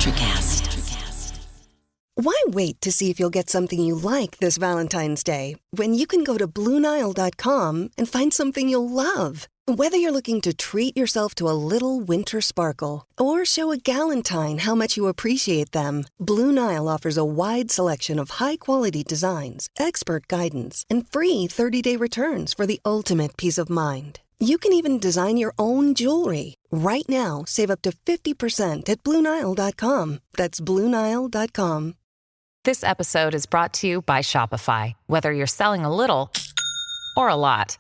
Electrocast. Why wait to see if you'll get something you like this Valentine's Day when you can go to BlueNile.com and find something you'll love? Whether you're looking to treat yourself to a little winter sparkle or show a galentine how much you appreciate them, Blue Nile offers a wide selection of high-quality designs, expert guidance, and free 30-day returns for the ultimate peace of mind. You can even design your own jewelry. Right now, save up to 50% at BlueNile.com. That's BlueNile.com. This episode is brought to you by Shopify. Whether you're selling a little or a lot,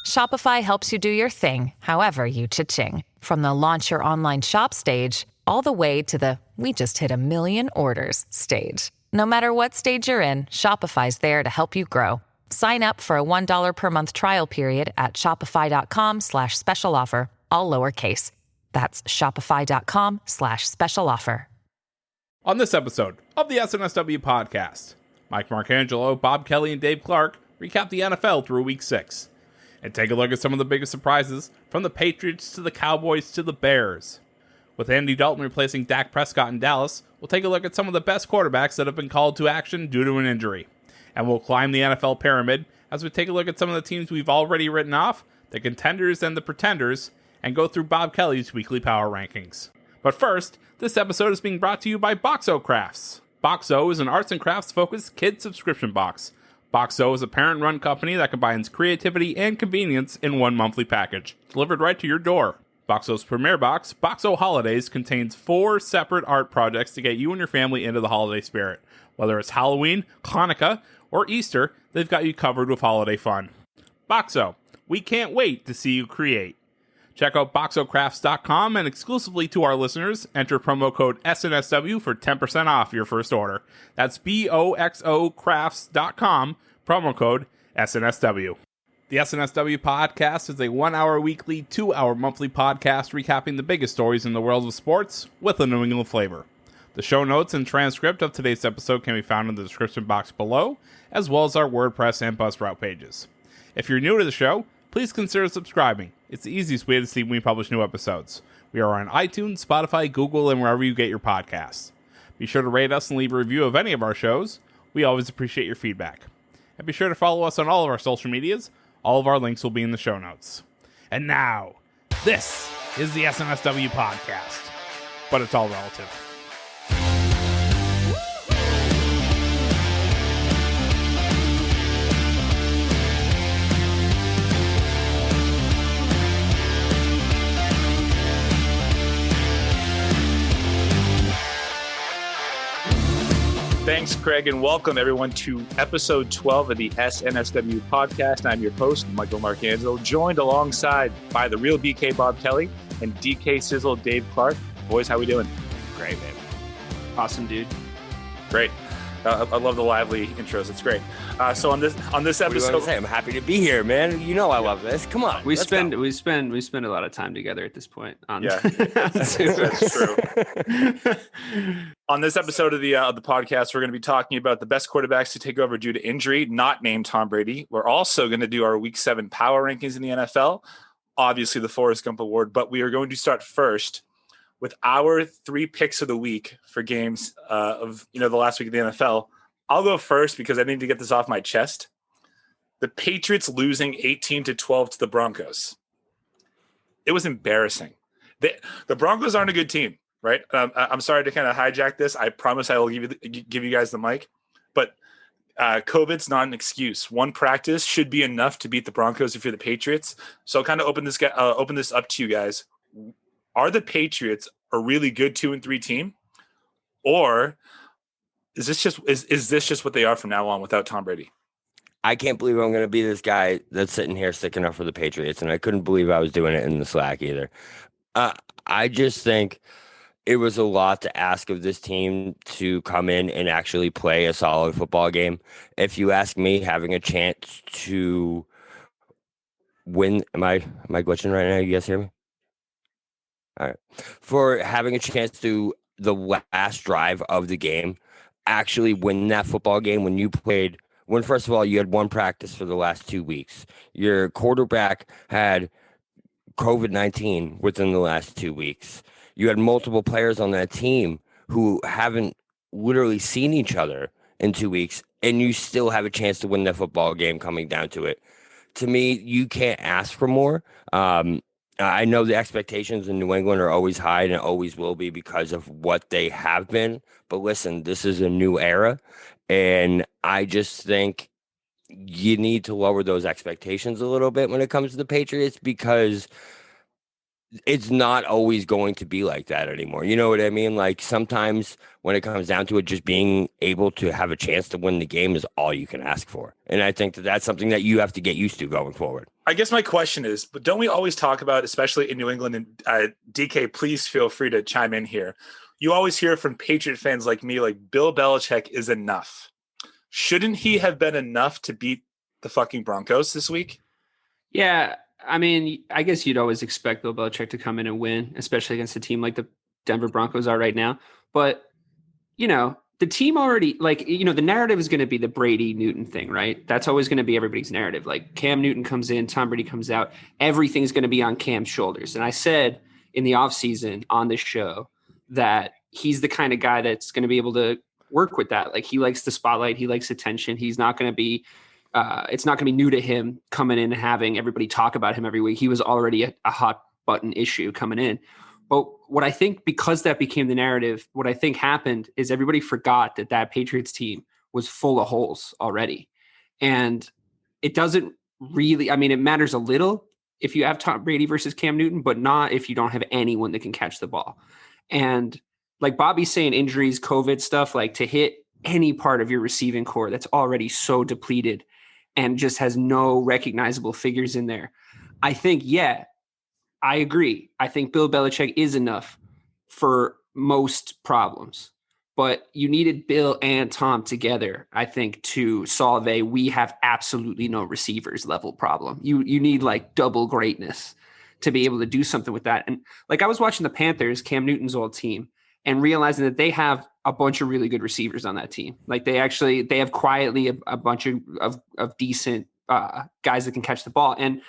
Shopify helps you do your thing, however you cha-ching. From the launch your online shop stage, all the way to the we just hit 1 million orders stage. No matter what stage you're in, Shopify's there to help you grow. Sign up for a $1 per month trial period at shopify.com/special offer, all lowercase. That's shopify.com/special offer. On this episode of the SNSW podcast, Mike Marcangelo, Bob Kelly, and Dave Clarke recap the NFL through Week 6 and take a look at some of the biggest surprises from the Patriots to the Cowboys to the Bears. With Andy Dalton replacing Dak Prescott in Dallas, we'll take a look at some of the best quarterbacks that have been called to action due to an injury. And we'll climb the NFL pyramid as we take a look at some of the teams we've already written off, the contenders and the pretenders, and go through Bob Kelly's weekly power rankings. But first, this episode is being brought to you by Boxo Crafts. Boxo is an arts and crafts focused kid subscription box. Boxo is a parent-run company that combines creativity and convenience in one monthly package, delivered right to your door. Boxo's premier box, Boxo Holidays, contains 4 separate art projects to get you and your family into the holiday spirit. Whether it's Halloween, Hanukkah, or Easter, they've got you covered with holiday fun. Boxo, we can't wait to see you create. Check out boxocrafts.com and exclusively to our listeners, enter promo code SNSW for 10% off your first order. That's boxocrafts.com, promo code SNSW. The SNSW podcast is a 1-hour weekly, 2-hour monthly podcast recapping the biggest stories in the world of sports with a New England flavor. The show notes and transcript of today's episode can be found in the description box below, as well as our WordPress and Buzzsprout pages. If you're new to the show, please consider subscribing. It's the easiest way to see when we publish new episodes. We are on iTunes, Spotify, Google, and wherever you get your podcasts. Be sure to rate us and leave a review of any of our shows. We always appreciate your feedback. And be sure to follow us on all of our social medias. All of our links will be in the show notes. And now, this is the SNSW podcast. But it's all relative. Thanks, Craig, and welcome everyone to episode 12 of the SNSW podcast. I'm your host, Michael Marcangelo, joined alongside by the real BK Bob Kelly and DK Sizzle Dave Clarke. Boys, how we doing? Great, man. Awesome, dude. Great. I love the lively intros. It's great. So on this episode, I'm happy to be here, man. You know I love this. Come on, we spend a lot of time together at this point. That's true. On this episode of the podcast, we're going to be talking about the best quarterbacks to take over due to injury, not named Tom Brady. We're also going to do our Week 7 power rankings in the NFL. Obviously, the Forrest Gump Award, but we are going to start first with our 3 picks of the week for games of the last week of the NFL. I'll go first because I need to get this off my chest. The Patriots losing 18-12 to the Broncos. It was embarrassing. The Broncos aren't a good team, right? I'm sorry to kind of hijack this. I promise I will give you guys the mic, but COVID's not an excuse. One practice should be enough to beat the Broncos if you're the Patriots. So I'll kind of open this up to you guys. Are the Patriots a really good 2-3 team, or is this just what they are from now on without Tom Brady? I can't believe I'm going to be this guy that's sitting here sticking up for the Patriots, and I couldn't believe I was doing it in the Slack either. I just think it was a lot to ask of this team to come in and actually play a solid football game. If you ask me, having a chance to win, am I glitching right now? You guys hear me? All right. For having a chance to the last drive of the game, actually win that football game when first of all, you had one practice for the last 2 weeks. Your quarterback had COVID-19 within the last 2 weeks. You had multiple players on that team who haven't literally seen each other in 2 weeks, and you still have a chance to win the football game coming down to it. To me, you can't ask for more. I know the expectations in New England are always high and it always will be because of what they have been. But listen, this is a new era, and I just think you need to lower those expectations a little bit when it comes to the Patriots, because it's not always going to be like that anymore. You know what I mean? Like, sometimes when it comes down to it, just being able to have a chance to win the game is all you can ask for. And I think that that's something that you have to get used to going forward. I guess my question is, but don't we always talk about, especially in New England, and DK, please feel free to chime in here. You always hear from Patriot fans like me, like, Bill Belichick is enough. Shouldn't he have been enough to beat the fucking Broncos this week? Yeah. I mean, I guess you'd always expect Bill Belichick to come in and win, especially against a team like the Denver Broncos are right now. But, the team already, the narrative is going to be the Brady Newton thing, right? That's always going to be everybody's narrative. Like, Cam Newton comes in, Tom Brady comes out, everything's going to be on Cam's shoulders. And I said in the offseason on this show that he's the kind of guy that's going to be able to work with that. Like, he likes the spotlight, he likes attention. He's not going to be it's not going to be new to him coming in and having everybody talk about him every week. He was already a hot button issue coming in. But what I think, because that became the narrative, what I think happened is everybody forgot that Patriots team was full of holes already. And it doesn't really, it matters a little if you have Tom Brady versus Cam Newton, but not if you don't have anyone that can catch the ball. And like Bobby's saying, injuries, COVID stuff, like, to hit any part of your receiving core that's already so depleted and just has no recognizable figures in there. I think, I agree. I think Bill Belichick is enough for most problems, but you needed Bill and Tom together, I think, to solve we have absolutely no receivers level problem. You need like double greatness to be able to do something with that. And like, I was watching the Panthers, Cam Newton's old team, and realizing that they have a bunch of really good receivers on that team. Like, they have quietly a bunch of decent guys that can catch the ball. And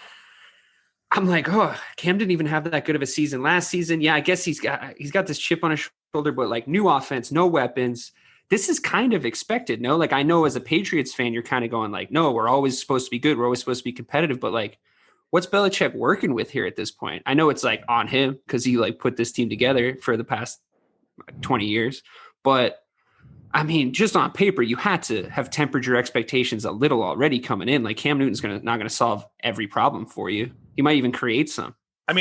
I'm like, oh, Cam didn't even have that good of a season last season. Yeah, I guess he's got this chip on his shoulder, but like, new offense, no weapons. This is kind of expected, no? Like, I know as a Patriots fan, you're kind of going like, no, we're always supposed to be good. We're always supposed to be competitive. But like, what's Belichick working with here at this point? I know it's like on him because he like put this team together for the past 20 years. But just on paper, you had to have tempered your expectations a little already coming in. Like, Cam Newton's not going to solve every problem for you. He might even create some. I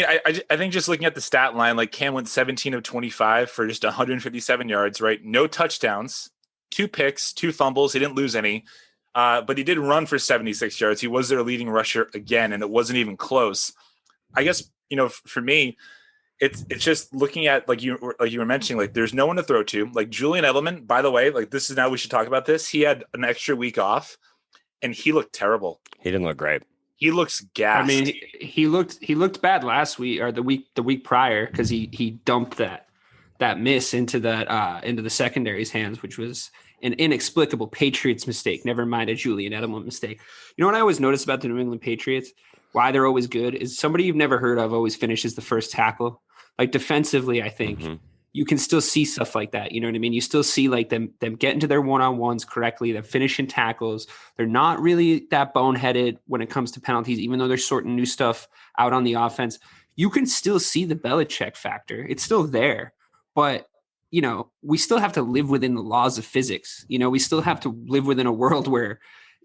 think just looking at the stat line, like, Cam went 17 of 25 for just 157 yards, right? No touchdowns, 2 picks, 2 fumbles. He didn't lose any, but he did run for 76 yards. He was their leading rusher again, and it wasn't even close. I guess, for me, it's just looking at, like you were mentioning, like, there's no one to throw to. Like, Julian Edelman, by the way, like, this is now we should talk about this. He had an extra week off, and he looked terrible. He didn't look great. He looks gassed. He looked bad last week or the week prior, because he dumped that miss into the secondary's hands, which was an inexplicable Patriots mistake. Never mind a Julian Edelman mistake. You know what I always notice about the New England Patriots? Why they're always good is somebody you've never heard of always finishes the first tackle. Like, defensively, I think you can still see stuff like that. You know what I mean? You still see like them get into their one-on-ones correctly. They're finishing tackles. They're not really that boneheaded when it comes to penalties, even though they're sorting new stuff out on the offense. You can still see the Belichick factor. It's still there, but we still have to live within the laws of physics. We still have to live within a world where,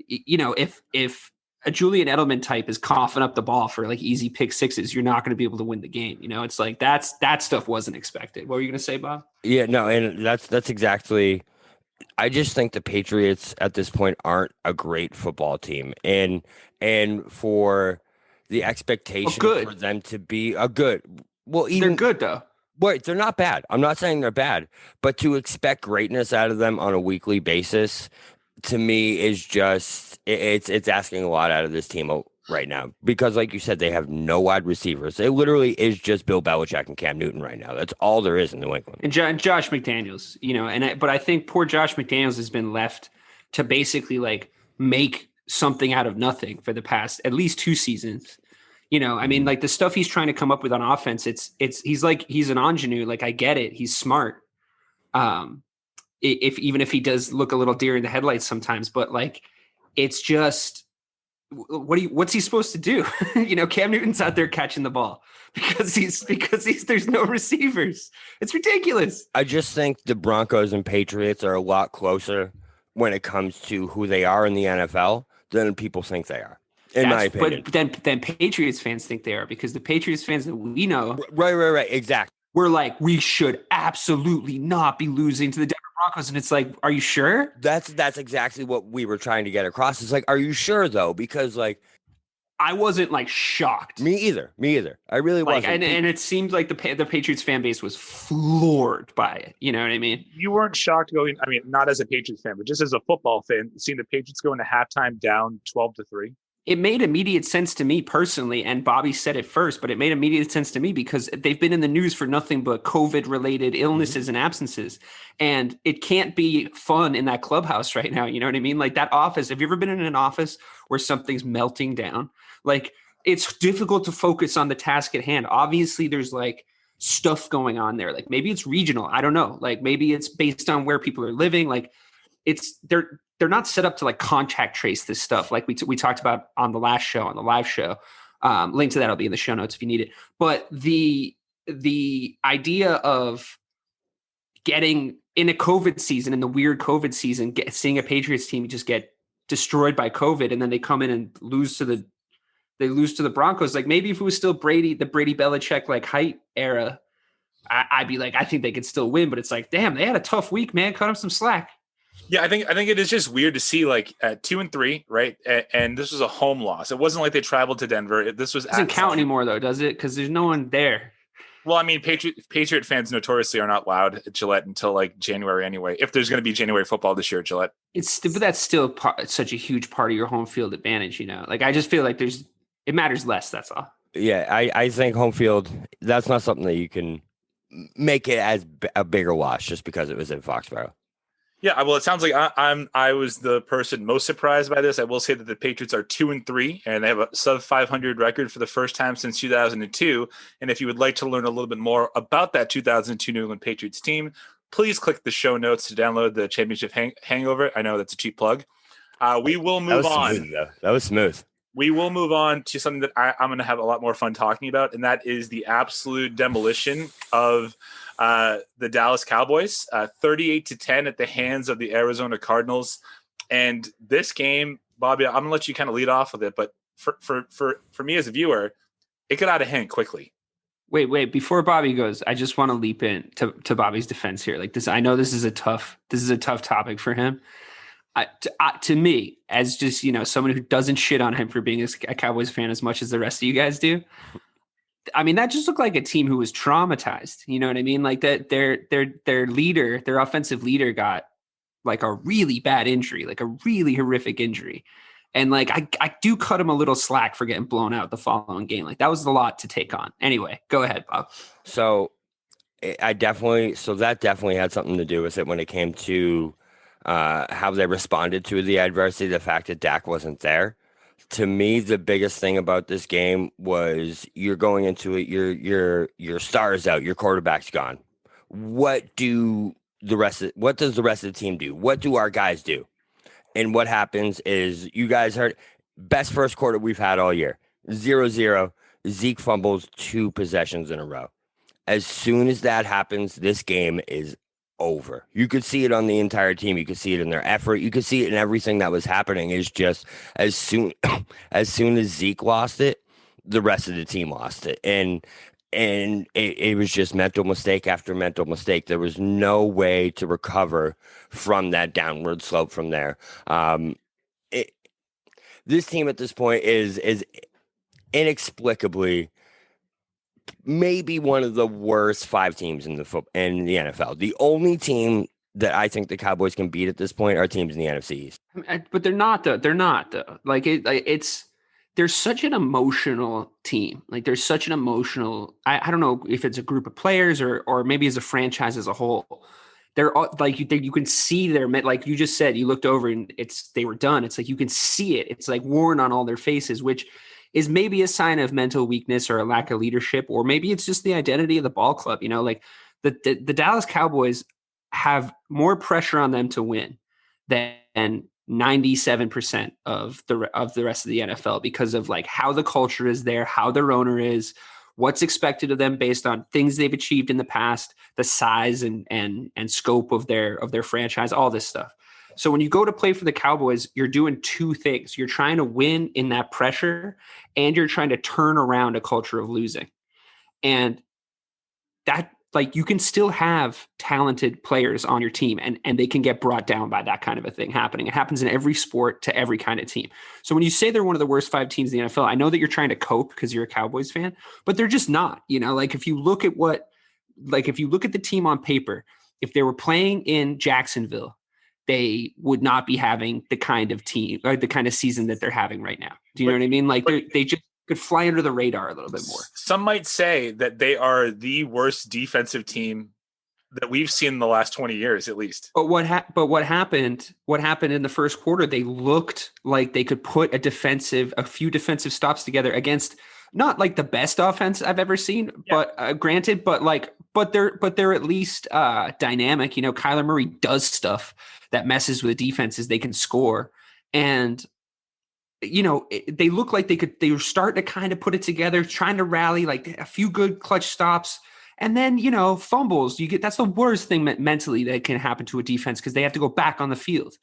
if a Julian Edelman type is coughing up the ball for like easy pick sixes, you're not going to be able to win the game. It's like that stuff wasn't expected. What were you going to say, Bob? Yeah, no, and that's exactly. I just think the Patriots at this point aren't a great football team, and for the expectation for them to be a good, they're good though. Wait, they're not bad. I'm not saying they're bad, but to expect greatness out of them on a weekly basis, to me, is just it's asking a lot out of this team right now, because like you said, they have no wide receivers. It literally is just Bill Belichick and Cam Newton right now. That's all there is in New England. And Josh McDaniels, but I think poor Josh McDaniels has been left to basically like make something out of nothing for the past at least 2 seasons. You know, I mean, like the stuff he's trying to come up with on offense, he's an ingenue. Like I get it. He's smart. Even if he does look a little deer in the headlights sometimes, but like, it's just, what's he supposed to do? You know, Cam Newton's out there catching the ball because there's no receivers. It's ridiculous. I just think the Broncos and Patriots are a lot closer when it comes to who they are in the NFL than people think they are, in my opinion. But then Patriots fans think they are, because the Patriots fans that we know, right, exactly. We're like, we should absolutely not be losing to the Denver Broncos. And it's like, are you sure? That's exactly what we were trying to get across. It's like, are you sure though? Because like, I wasn't like shocked. Me either. I really wasn't. And it seemed like the Patriots fan base was floored by it. You know what I mean? You weren't shocked going, I mean, not as a Patriots fan, but just as a football fan, seeing the Patriots go into halftime down 12-3. It made immediate sense to me personally, and Bobby said it first, but it made immediate sense to me because they've been in the news for nothing but COVID-related illnesses and absences, and it can't be fun in that clubhouse right now. You know what I mean? Like that office. Have you ever been in an office where something's melting down? Like it's difficult to focus on the task at hand. Obviously, there's like stuff going on there. Like maybe it's regional. I don't know. Like maybe it's based on where people are living. Like they're not set up to like contact trace this stuff like we talked about on the live show. Link to that'll be in the show notes if you need it. But the idea of getting in a COVID season, in the weird COVID season, seeing a Patriots team just get destroyed by COVID, and then they come in and lose to the Broncos. Like maybe if it was still the Brady Belichick like height era, I'd be like, I think they could still win. But it's like, damn, they had a tough week, man. Cut them some slack. Yeah, I think it is just weird to see like 2-3, right? And this was a home loss. It wasn't like they traveled to Denver. This was doesn't count anymore though, does it? Because there's no one there. Well, I mean, Patriot fans notoriously are not loud at Gillette until like January anyway. If there's going to be January football this year at Gillette, but that's still such a huge part of your home field advantage. You know, like I just feel like it matters less. That's all. Yeah, I think home field, that's not something that you can make it as a bigger wash just because it was in Foxborough. Yeah, well, it sounds like I was the person most surprised by this. I will say that the Patriots are 2-3, and they have a sub 500 record for the first time since 2002. And if you would like to learn a little bit more about that 2002 New England Patriots team, please click the show notes to download the Championship Hangover. I know that's a cheap plug. We will move on. That was smooth. We will move on to something that I'm going to have a lot more fun talking about, and that is the absolute demolition of the Dallas Cowboys, 38-10 at the hands of the Arizona Cardinals. And this game, Bobby, I'm going to let you kind of lead off with it, but for me as a viewer, it got out of hand quickly. Wait, before Bobby goes, I just want to leap in to Bobby's defense here. Like this, I know this is a tough topic for him. To me, as just, you know, someone who doesn't shit on him for being a Cowboys fan as much as the rest of you guys do, I mean, that just looked like a team who was traumatized. You know what I mean? Like that their leader, their offensive leader got like a really bad injury, like a really horrific injury. And like, I do cut him a little slack for getting blown out the following game. Like that was a lot to take on. Anyway, go ahead, Bob. So that definitely had something to do with it when it came to how they responded to the adversity, the fact that Dak wasn't there. To me, the biggest thing about this game was you're going into it, your star's out, your quarterback's gone. What does the rest of the team do? What do our guys do? And what happens is, you guys heard, best first quarter we've had all year. 0-0. Zeke fumbles 2 possessions in a row. As soon as that happens, this game is over. You could see it on the entire team. You could see it in their effort. You could see it in everything that was happening. Is just as soon as Zeke lost it, the rest of the team lost it. And it was just mental mistake after mental mistake. There was no way to recover from that downward slope from there. This team at this point is inexplicably maybe one of the worst 5 teams in the NFL. The only team that I think the Cowboys can beat at this point are teams in the NFC East. But they're not though. Like they're such an emotional team. Like there's such an emotional, I don't know if it's a group of players or maybe as a franchise as a whole. They're like, you can see their, like you just said, you looked over and they were done. It's like, you can see it. It's like worn on all their faces, which is maybe a sign of mental weakness or a lack of leadership, or maybe it's just the identity of the ball club. Like the Dallas Cowboys have more pressure on them to win than 97% of the rest of the NFL, because of like how the culture is there, how their owner is, what's expected of them based on things they've achieved in the past, the size and scope of their franchise, all this stuff. So when you go to play for the Cowboys, you're doing two things. You're trying to win in that pressure, and you're trying to turn around a culture of losing. And that, like, you can still have talented players on your team, and they can get brought down by that kind of a thing happening. It happens in every sport to every kind of team. So when you say they're one of the worst 5 teams in the NFL, I know that you're trying to cope because you're a Cowboys fan, but they're just not. Like if you look at the team on paper, if they were playing in Jacksonville, they would not be having the kind of team or the kind of season that they're having right now. Do you know what I mean? Like they just could fly under the radar a little bit more. Some might say that they are the worst defensive team that we've seen in the last 20 years, at least. But what happened in the first quarter, they looked like they could put a few defensive stops together against not like the best offense I've ever seen, but granted, but they're at least dynamic. Kyler Murray does stuff that messes with defenses. They can score, and they look like they were starting to kind of put it together, trying to rally, like a few good clutch stops, and then fumbles. That's the worst thing mentally that can happen to a defense, because they have to go back on the field.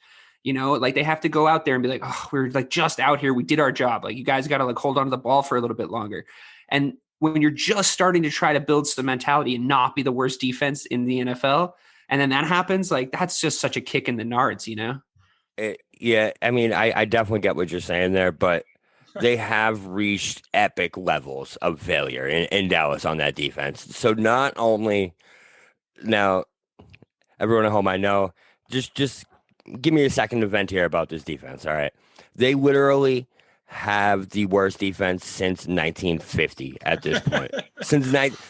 Like they have to go out there and be like, oh, we're like just out here. We did our job. Like, you guys got to like hold on to the ball for a little bit longer. And when you're just starting to try to build some mentality and not be the worst defense in the NFL, and then that happens, like that's just such a kick in the nards, Yeah. I mean, I definitely get what you're saying there, but they have reached epic levels of failure in Dallas on that defense. So not only now, everyone at home, I know, just give me a second to vent here about this defense. All right. They literally have the worst defense since 1950 at this point.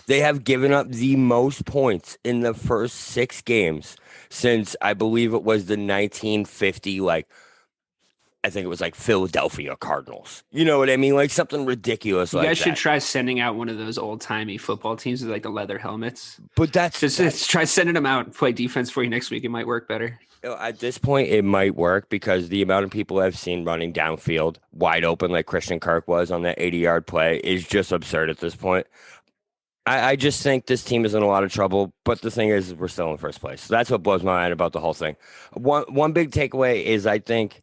They have given up the most points in the first 6 games since, I believe it was the 1950, I think it was like Philadelphia Cardinals. You know what I mean? Like something ridiculous like that. You guys should try sending out one of those old-timey football teams with like the leather helmets. But just try sending them out and play defense for you next week. It might work better. At this point, it might work because the amount of people I've seen running downfield wide open like Christian Clarke was on that 80-yard play is just absurd at this point. I just think this team is in a lot of trouble, but the thing is, we're still in first place. So that's what blows my mind about the whole thing. One big takeaway is I think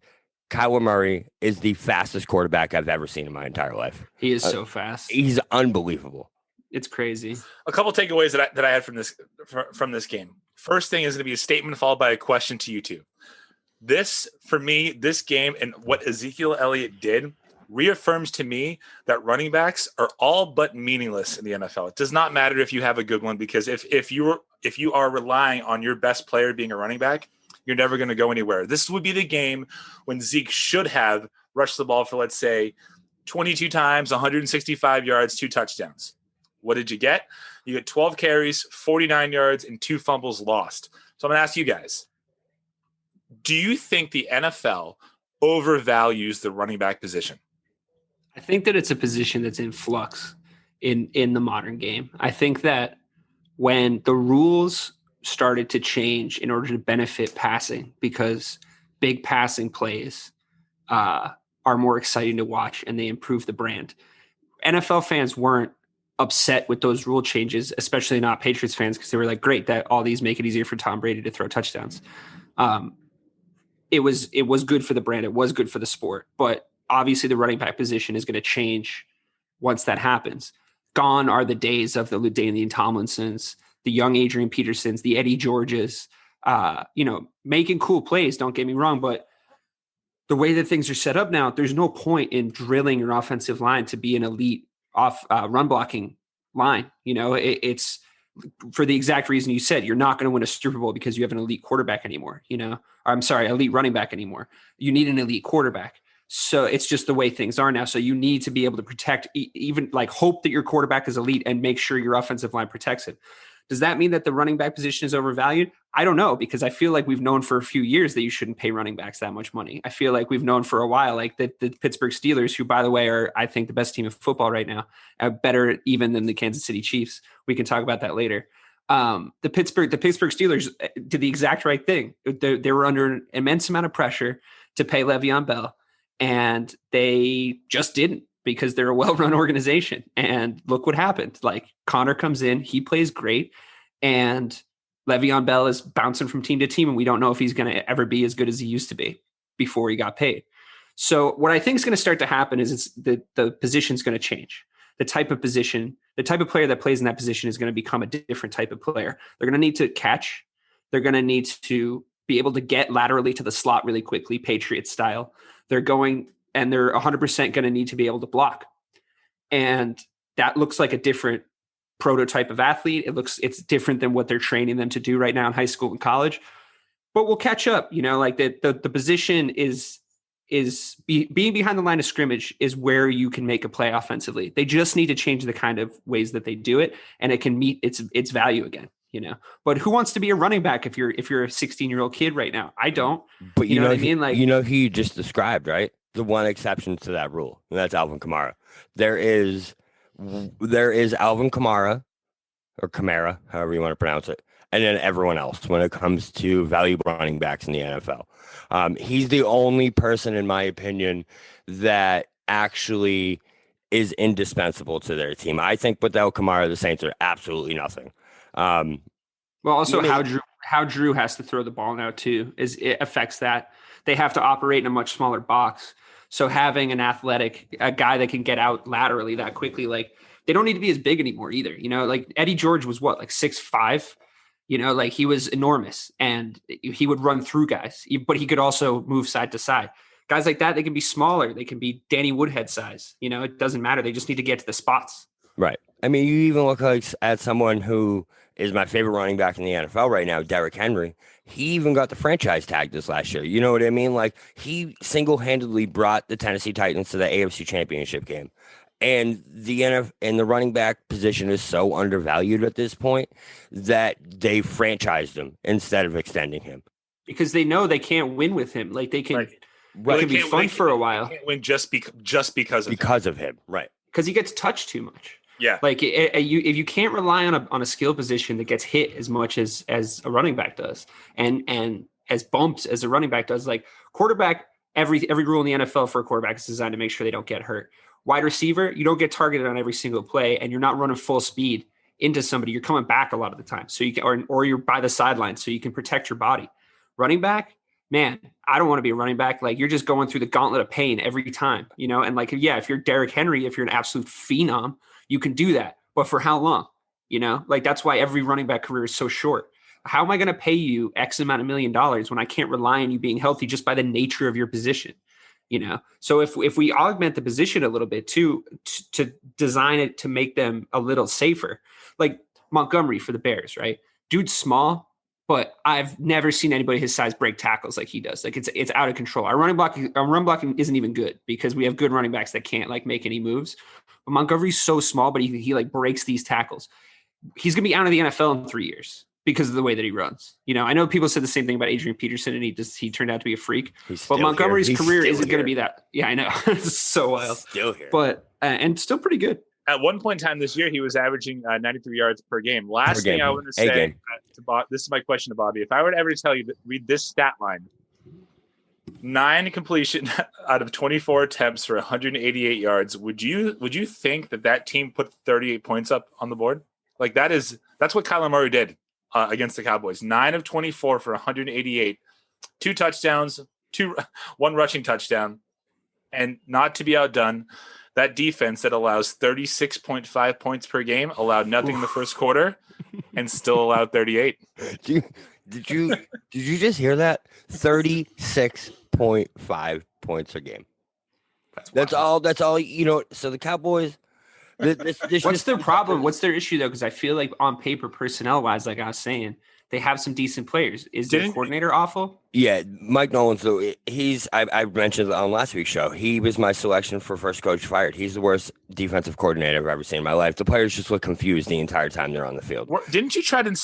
Kyler Murray is the fastest quarterback I've ever seen in my entire life. He is so fast. He's unbelievable. It's crazy. A couple takeaways that I had from this game. First thing is going to be a statement followed by a question to you two. This game and what Ezekiel Elliott did reaffirms to me that running backs are all but meaningless in the NFL. It does not matter if you have a good one, because if you are relying on your best player being a running back, you're never going to go anywhere. This would be the game when Zeke should have rushed the ball for, let's say, 22 times, 165 yards, 2 touchdowns. What did you get? You get 12 carries, 49 yards, and 2 fumbles lost. So I'm going to ask you guys, do you think the NFL overvalues the running back position? I think that it's a position that's in flux in the modern game. I think that when the rules started to change in order to benefit passing, because big passing plays are more exciting to watch and they improve the brand. NFL fans weren't upset with those rule changes, especially not Patriots fans, because they were like, great, that all these make it easier for Tom Brady to throw touchdowns. It was good for the brand. It was good for the sport, but obviously the running back position is going to change once that happens. Gone are the days of the LaDainian Tomlinsons, the young Adrian Petersons, the Eddie Georges, making cool plays. Don't get me wrong, but the way that things are set up now, there's no point in drilling your offensive line to be an elite run blocking line. It's for the exact reason you said. You're not going to win a Super Bowl because you have an elite quarterback anymore. Elite running back anymore. You need an elite quarterback. So it's just the way things are now. So you need to be able to protect, even like hope that your quarterback is elite and make sure your offensive line protects him. Does that mean that the running back position is overvalued? I don't know, because I feel like we've known for a few years that you shouldn't pay running backs that much money. I feel like we've known for a while, like the Pittsburgh Steelers, who, by the way, are, I think, the best team of football right now, better even than the Kansas City Chiefs. We can talk about that later. The Pittsburgh Steelers did the exact right thing. They were under an immense amount of pressure to pay Le'Veon Bell, and they just didn't, because they're a well-run organization. And look what happened. Like, Connor comes in, he plays great, and Le'Veon Bell is bouncing from team to team, and we don't know if he's going to ever be as good as he used to be before he got paid. So what I think is going to start to happen is the position's going to change. The type of position, the type of player that plays in that position is going to become a different type of player. They're going to need to catch. They're going to need to be able to get laterally to the slot really quickly, Patriots style. They're 100% going to need to be able to block. And that looks like a different prototype of athlete. It's different than what they're training them to do right now in high school and college, but we'll catch up. Like the position is being behind the line of scrimmage is where you can make a play offensively. They just need to change the kind of ways that they do it, and it can meet its value again. But who wants to be a running back if you're a 16-year-old kid right now? I don't. But you know what I mean? Like, who you just described, right? The one exception to that rule, and that's Alvin Kamara. There is Alvin Kamara, or Kamara, however you want to pronounce it, and then everyone else when it comes to valuable running backs in the NFL. He's the only person, in my opinion, that actually is indispensable to their team. I think without Kamara, the Saints are absolutely nothing. Well, also how Drew has to throw the ball now too it affects that. They have to operate in a much smaller box. So having a guy that can get out laterally that quickly, like, they don't need to be as big anymore either. Like Eddie George was what, like 6'5", like he was enormous, and he would run through guys, but he could also move side to side. Guys like that, they can be smaller. They can be Danny Woodhead size. It doesn't matter. They just need to get to the spots. Right. I mean, you even look at someone who is my favorite running back in the NFL right now, Derrick Henry. He even got the franchise tag this last year. You know what I mean? Like, he single-handedly brought the Tennessee Titans to the AFC Championship game. And the running back position is so undervalued at this point that they franchised him instead of extending him. Because they know they can't win with him. Like, they can, right. It can be fun for a while. They can't win just because of him. Right. Because he gets touched too much. Yeah. Like, if you can't rely on a skill position that gets hit as much as a running back does, and as bumps as a running back does, like, quarterback, every rule in the NFL for a quarterback is designed to make sure they don't get hurt. Wide receiver, you don't get targeted on every single play, and you're not running full speed into somebody. You're coming back a lot of the time, so you can, or you're by the sideline, so you can protect your body. Running back, man, I don't want to be a running back. Like, you're just going through the gauntlet of pain every time, and like, yeah, if you're Derrick Henry, if you're an absolute phenom, you can do that, but for how long? Like, that's why every running back career is so short. How am I going to pay you X amount of $1 million when I can't rely on you being healthy just by the nature of your position? So if we augment the position a little bit to design it to make them a little safer, like Montgomery for the Bears, right? Dude's small, but I've never seen anybody his size break tackles like he does. Like, it's out of control. Our run blocking isn't even good because we have good running backs that can't like make any moves. But Montgomery's so small, but he like breaks these tackles. He's gonna be out of the NFL in 3 years because of the way that he runs. I know people said the same thing about Adrian Peterson, and he turned out to be a freak. But Montgomery's career isn't going to be that. Yeah, I know. It's so wild. Still here. But and still pretty good. At one point in time this year, he was averaging 93 yards per game. Last thing I want to say to Bob, this is my question to Bobby. If I were to ever tell you to read this stat line, 9 completion out of 24 attempts for 188 yards, would you think that team put 38 points up on the board? Like, that's what Kyler Murray did against the Cowboys. 9 of 24 for 188, 2 touchdowns, 1 rushing touchdown, and not to be outdone, that defense that allows 36.5 points per game allowed nothing in the first quarter and still allowed 38. Did you just hear that? 36.5 points a game. That's all. So the Cowboys. What's their problem? What's their issue though? Because I feel like on paper, personnel wise, like I was saying, they have some decent players. Is their coordinator awful? Yeah, Mike Nolan. So I mentioned on last week's show, he was my selection for first coach fired. He's the worst defensive coordinator I've ever seen in my life. The players just look confused the entire time they're on the field. Didn't you try and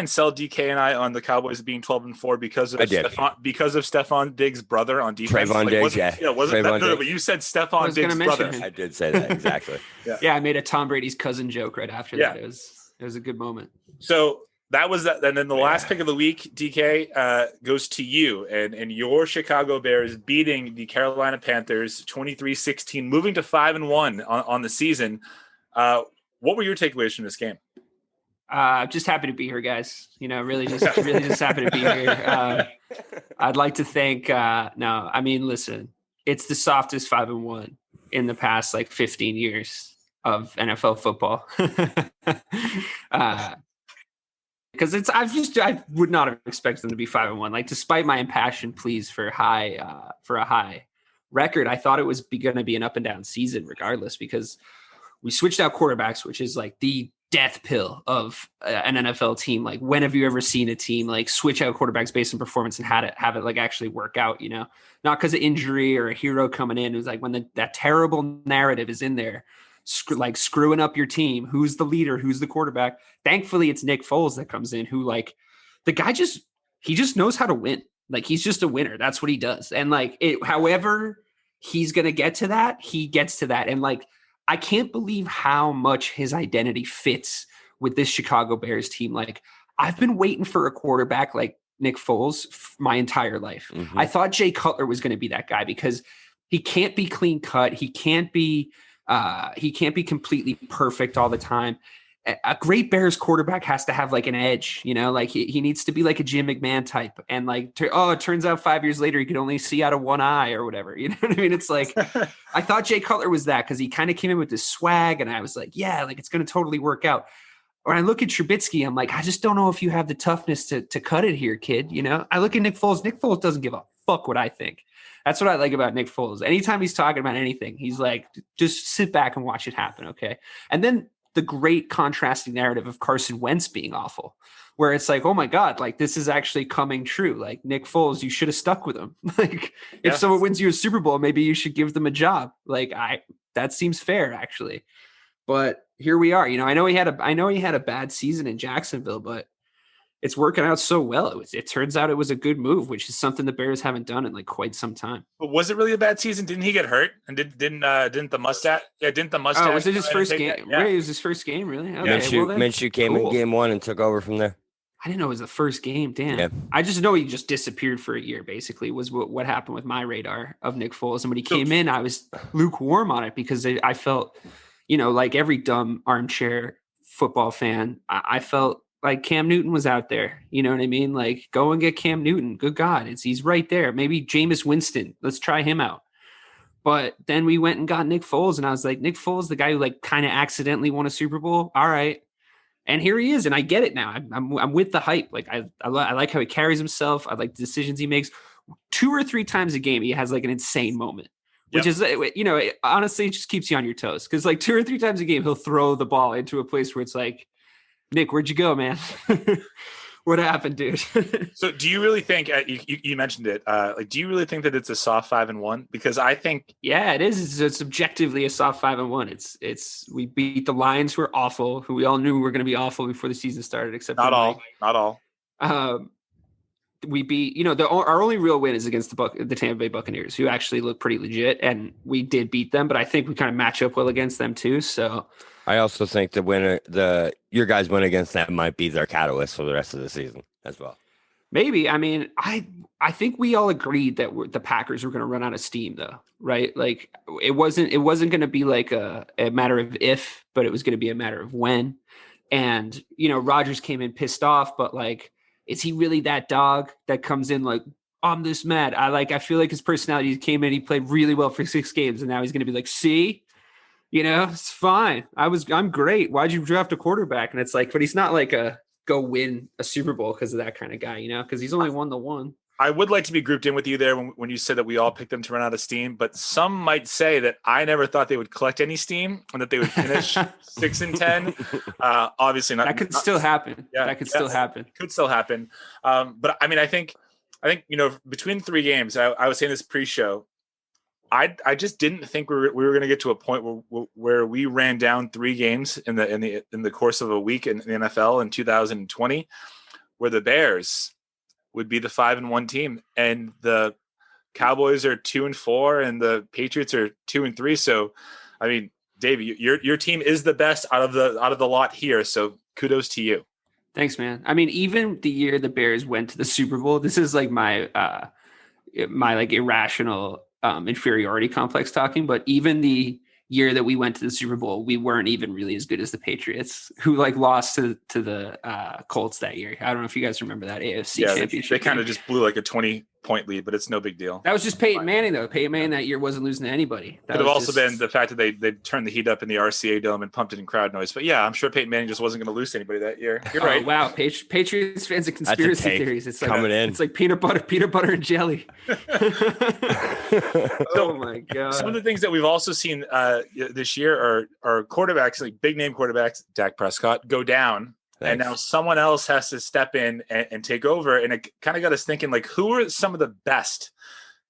sell DK and I on the Cowboys being 12-4 because of Stephon Diggs' brother on defense? Trayvon Diggs, but you said Stephon Diggs' brother. I did say that exactly. Yeah, I made a Tom Brady's cousin joke right after that. It was a good moment. So that was that. And then the last pick of the week, DK, goes to you and your Chicago Bears beating the Carolina Panthers 23-16, moving to 5-1 on the season. What were your takeaways from this game? Just happy to be here, guys. Really just happy to be here. I'd like to thank, listen, it's the softest 5-1 in the past 15 years of NFL football. Because I would not have expected them to be 5-1. Despite my impassioned pleas for a high record, I thought it was going to be an up and down season regardless, because we switched out quarterbacks, which is the death pill of an NFL team. When have you ever seen a team switch out quarterbacks based on performance and have it actually work out? Not because of injury or a hero coming in. It was when that terrible narrative is in there, screwing up your team. Who's the leader? Who's the quarterback? Thankfully, it's Nick Foles that comes in, who the guy just knows how to win. He's just a winner. That's what he does. And however he's going to get to that, he gets to that. And I can't believe how much his identity fits with this Chicago Bears team. I've been waiting for a quarterback like Nick Foles my entire life. Mm-hmm. I thought Jay Cutler was going to be that guy because he can't be clean cut. He can't be completely perfect all the time. A great Bears quarterback has to have an edge, he needs to be a Jim McMahon type. And it turns out 5 years later, he could only see out of one eye or whatever. You know what I mean? It's I thought Jay Cutler was that because he kind of came in with this swag and I was it's going to totally work out. When I look at Trubisky, I'm I just don't know if you have the toughness to cut it here, kid. I look at Nick Foles. Nick Foles doesn't give a fuck what I think. That's what I like about Nick Foles. Anytime he's talking about anything, he's just sit back and watch it happen. Okay. And then the great contrasting narrative of Carson Wentz being awful, where it's oh my God, this is actually coming true. Nick Foles, you should have stuck with him. If someone wins you a Super Bowl, maybe you should give them a job. That seems fair actually. But here we are. I know he had a bad season in Jacksonville, but it's working out so well. It turns out it was a good move, which is something the Bears haven't done in quite some time. But was it really a bad season? Didn't he get hurt? And didn't the mustache? Yeah, didn't the mustache? Oh, was it his first game? Yeah. Really? It was his first game, really? Okay, Minshew came in game one and took over from there. I didn't know it was the first game. Damn. Yeah. I just know he just disappeared for a year, basically, was what happened with my radar of Nick Foles. And when he came in, I was lukewarm on it because I felt, like every dumb armchair football fan, I felt Cam Newton was out there. You know what I mean? Go and get Cam Newton. Good God. He's right there. Maybe Jameis Winston. Let's try him out. But then we went and got Nick Foles. And I was Nick Foles, the guy who kind of accidentally won a Super Bowl. All right. And here he is. And I get it now. I'm with the hype. I like how he carries himself. I like the decisions he makes. 2 or 3 times a game, he has an insane moment. Which is, honestly, it just keeps you on your toes. Because 2 or 3 times a game, he'll throw the ball into a place where it's Nick, where'd you go, man? What happened, dude? So do you really think, you mentioned it, do you really think that it's a soft 5-1? Because I think... Yeah, it is. It's objectively a soft 5-1. We beat the Lions, who are awful, who we all knew were going to be awful before the season started, except not all. We beat, our only real win is against the Tampa Bay Buccaneers, who actually look pretty legit, and we did beat them, but I think we kind of match up well against them too, so... I also think your guys' win against them might be their catalyst for the rest of the season as well. Maybe. I mean, I think we all agreed that the Packers were going to run out of steam, though, right? It wasn't going to be a matter of if, but it was going to be a matter of when. And Rodgers came in pissed off, but is he really that dog that comes in I'm this mad? I feel his personality came in, he played really well for 6 games, and now he's going to be see. It's fine. I'm great. Why'd you draft a quarterback? And it's but he's not a go win a Super Bowl because of that kind of guy, because he's only won the one. I would like to be grouped in with you there when you said that we all picked them to run out of steam, but some might say that I never thought they would collect any steam and that they would finish 6-10. Obviously not. That could still happen. Yeah, that could still happen. Could still happen. But I mean, I think between 3 games, I was saying this pre-show, I just didn't think we were going to get to a point where we ran down 3 games in the course of a week in the NFL in 2020, where the Bears would be the 5-1 team, and the Cowboys are 2-4, and the Patriots are 2-3. So, I mean, Dave, your team is the best out of the lot here. So, kudos to you. Thanks, man. I mean, even the year the Bears went to the Super Bowl, this is like my like irrational inferiority complex talking, but even the year that we went to the Super Bowl, we weren't even really as good as the Patriots, who like lost to the Colts that year. I don't know if you guys remember that AFC championship. They kind of just blew like a 20-point lead, but it's no big deal. That was just Peyton Manning, though. Peyton Manning that year wasn't losing to anybody. That could have also been the fact that they turned the heat up in the RCA Dome and pumped it in crowd noise. But yeah, I'm sure Peyton Manning just wasn't going to lose to anybody that year. You're right. Wow, Patriots fans and conspiracy theories. It's like coming in. It's like peanut butter and jelly. Oh my god! Some of the things that we've also seen this year are quarterbacks, like big name quarterbacks, Dak Prescott, go down. Thanks. And now someone else has to step in and take over. And it kind of got us thinking, like, who are some of the best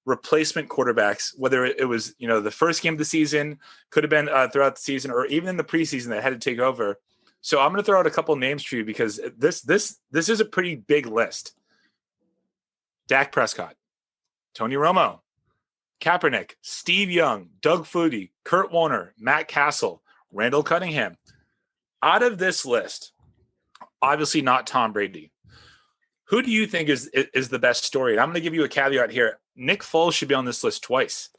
replacement quarterbacks, whether it was, the first game of the season, could have been throughout the season, or even in the preseason that had to take over. So I'm going to throw out a couple of names for you, because this is a pretty big list. Dak Prescott, Tony Romo, Kaepernick, Steve Young, Doug Flutie, Kurt Warner, Matt Castle, Randall Cunningham. Out of this list, obviously not Tom Brady, who do you think is the best story? And I'm going to give you a caveat here. Nick Foles should be on this list twice.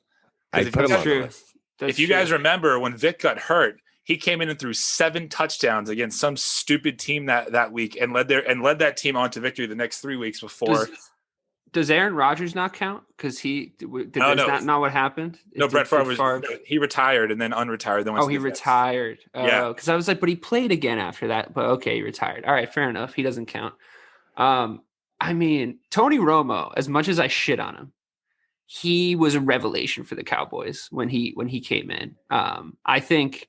I put him on the list. If you guys remember, when Vic got hurt, he came in and threw 7 touchdowns against some stupid team that week and led that team on to victory the next 3 weeks before. Does Aaron Rodgers not count? Because that's not what happened? No, Brett Favre he retired and then unretired. Then he retired. Yeah. Because I was like, but he played again after that. But okay, he retired. All right, fair enough. He doesn't count. I mean, Tony Romo, as much as I shit on him, he was a revelation for the Cowboys when he came in. I think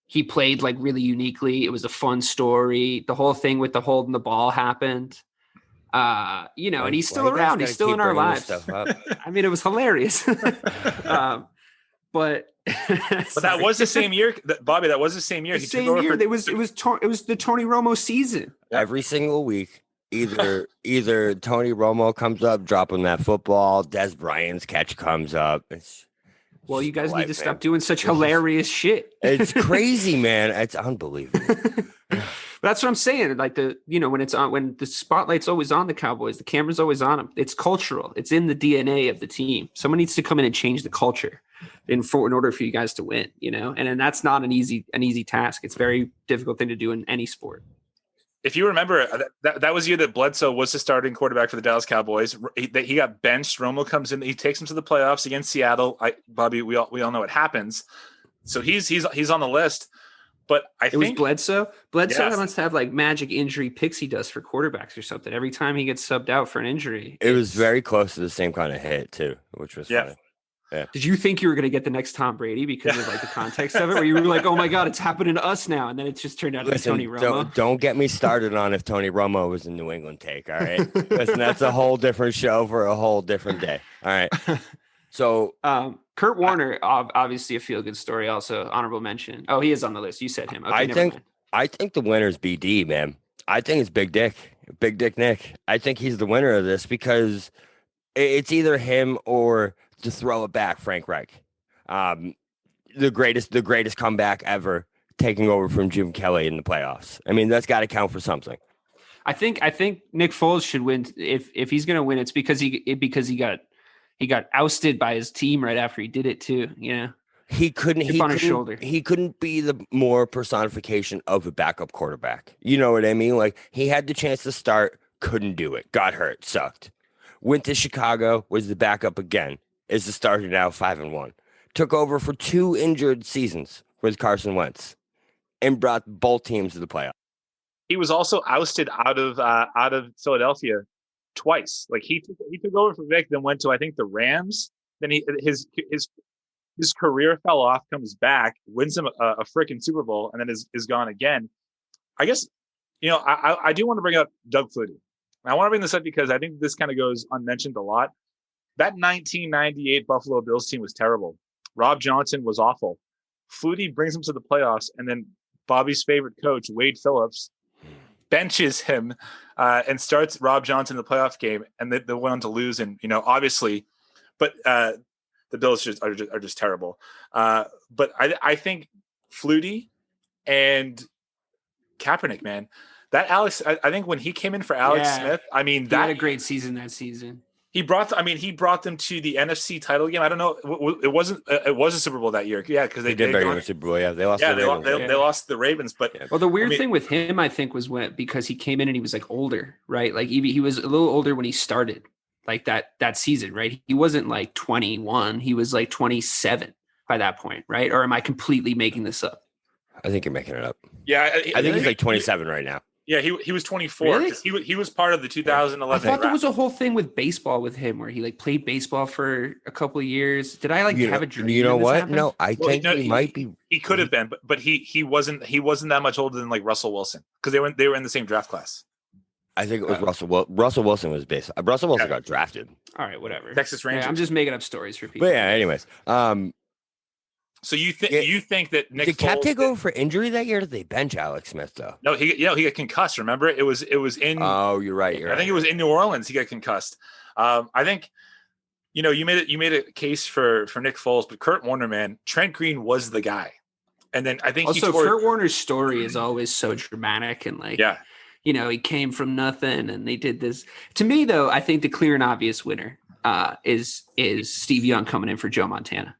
he played like really uniquely. It was a fun story. The whole thing with the holding the ball happened. And he's still around. He's still in our lives. I mean, it was hilarious. But that was the same year, Bobby. That was the same year. It was the Tony Romo season. Every single week, either Tony Romo comes up dropping that football, Des Bryant's catch comes up. Well, you guys need to stop doing such hilarious shit. It's crazy, man. It's unbelievable. That's what I'm saying. Like when the spotlight's always on the Cowboys, the camera's always on them. It's cultural. It's in the DNA of the team. Someone needs to come in and change the culture in order for you guys to win, and that's not an easy task. It's a very difficult thing to do in any sport. If you remember, that was the year that Bledsoe was the starting quarterback for the Dallas Cowboys. He got benched. Romo comes in. He takes him to the playoffs against Seattle. Bobby, we all know what happens. So he's on the list. But it was Bledsoe. Bledsoe must have like magic injury pixie dust for quarterbacks or something. Every time he gets subbed out for an injury, it was very close to the same kind of hit too, which was funny. Yeah. Did you think you were going to get the next Tom Brady because of like the context of it, where you were like, "Oh my God, it's happening to us now," and then it just turned out to be Tony Romo? Don't get me started on if Tony Romo was in New England take. All right, listen, that's a whole different show for a whole different day. All right. So, Kurt Warner, obviously a feel-good story. Also, honorable mention. Oh, he is on the list. You said him. Okay, I think the winner's BD, man. I think it's Big Dick Nick. I think he's the winner of this because it's either him or to throw it back, Frank Reich, the greatest comeback ever, taking over from Jim Kelly in the playoffs. I mean, that's got to count for something. I think Nick Foles should win if he's going to win. It's because he got ousted by his team right after he did it too. He couldn't on his shoulder. He couldn't be the more personification of a backup quarterback. You know what I mean? Like, he had the chance to start, couldn't do it, got hurt, sucked. Went to Chicago, was the backup again, is the starter now 5-1. Took over for 2 injured seasons with Carson Wentz and brought both teams to the playoffs. He was also ousted out of Philadelphia twice. Like he took over for Vic, then went to I think the Rams. Then his career fell off, comes back, wins him a freaking Super Bowl, and then is gone again. I guess I do want to bring up Doug Flutie. And I want to bring this up because I think this kind of goes unmentioned a lot. That 1998 Buffalo Bills team was terrible. Rob Johnson was awful. Flutie brings him to the playoffs, and then Bobby's favorite coach, Wade Phillips, benches him and starts Rob Johnson in the playoff game, and they went on to lose. And obviously, but the Bills are just terrible. But I think Flutie and Kaepernick, man, that Alex. I think when he came in for Alex Smith, I mean, he had a great season that season. He brought them to the NFC title game. I don't know. It was a Super Bowl that year. Yeah, because they did bring them to Super Bowl. Yeah, they lost. Yeah, they lost the Ravens. But well, the weird thing with him, I think, was because he came in and he was like older, right? Like he was a little older when he started, like that season, right? He wasn't like 21. He was like 27 by that point, right? Or am I completely making this up? I think you're making it up. Yeah, I think he's like 27 right now. Yeah, he was 24. Really? He was part of the 2011. I thought there was a whole thing with baseball with him where he like played baseball for a couple of years. Did I have a dream? You know what? No, I think he might be. He could have been, but he wasn't that much older than like Russell Wilson because they were in the same draft class. I think it was Russell. Russell Wilson was based. Russell Wilson got drafted. All right, whatever. Texas Rangers. Yeah, I'm just making up stories for people. But yeah, anyways. So you think that Nick did Cap take over for injury that year? Or did they bench Alex Smith though? No, he got concussed. Remember, it was in. Oh, you're right. I think it was in New Orleans. He got concussed. I think, you made a case for Nick Foles, but Kurt Warner, man, Trent Green was the guy. And then I think also Kurt Warner's story is always so dramatic and like he came from nothing and they did this. To me though, I think the clear and obvious winner is Steve Young coming in for Joe Montana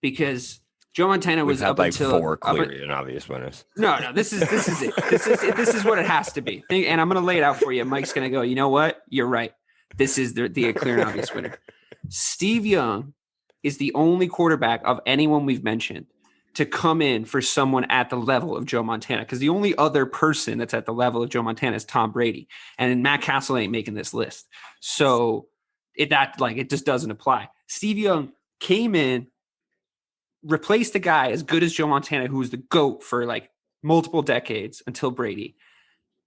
because Joe Montana was up like until 4 clear and obvious winners. No, this is it. This is what it has to be. And I'm going to lay it out for you. Mike's going to go, you know what? You're right. This is the clear and obvious winner. Steve Young is the only quarterback of anyone we've mentioned to come in for someone at the level of Joe Montana. Because the only other person that's at the level of Joe Montana is Tom Brady. And Matt Castle ain't making this list. So it just doesn't apply. Steve Young came in, replaced a guy as good as Joe Montana, who was the GOAT for like multiple decades until Brady,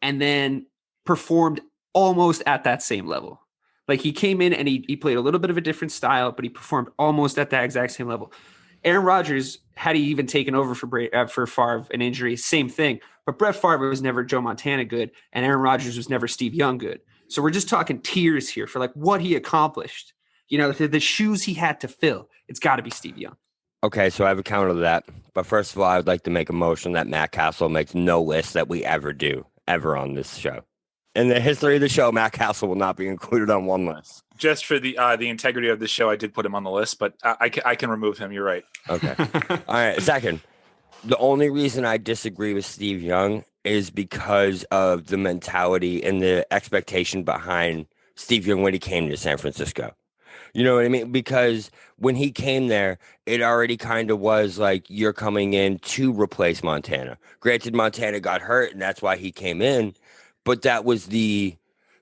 and then performed almost at that same level. Like he came in and he played a little bit of a different style, but he performed almost at that exact same level. Aaron Rodgers, had he even taken over for Favre an injury, same thing. But Brett Favre was never Joe Montana good, and Aaron Rodgers was never Steve Young good. So we're just talking tiers here for like what he accomplished. The shoes he had to fill. It's got to be Steve Young. Okay, so I have a counter to that. But first of all, I would like to make a motion that Matt Castle makes no list that we ever do, ever on this show. In the history of the show, Matt Castle will not be included on one list. Just for the integrity of the show, I did put him on the list, but I can remove him. You're right. Okay. All right, second. The only reason I disagree with Steve Young is because of the mentality and the expectation behind Steve Young when he came to San Francisco. You know what I mean? Because when he came there, it already kind of was like you're coming in to replace Montana. Granted, Montana got hurt, and that's why he came in. But that was the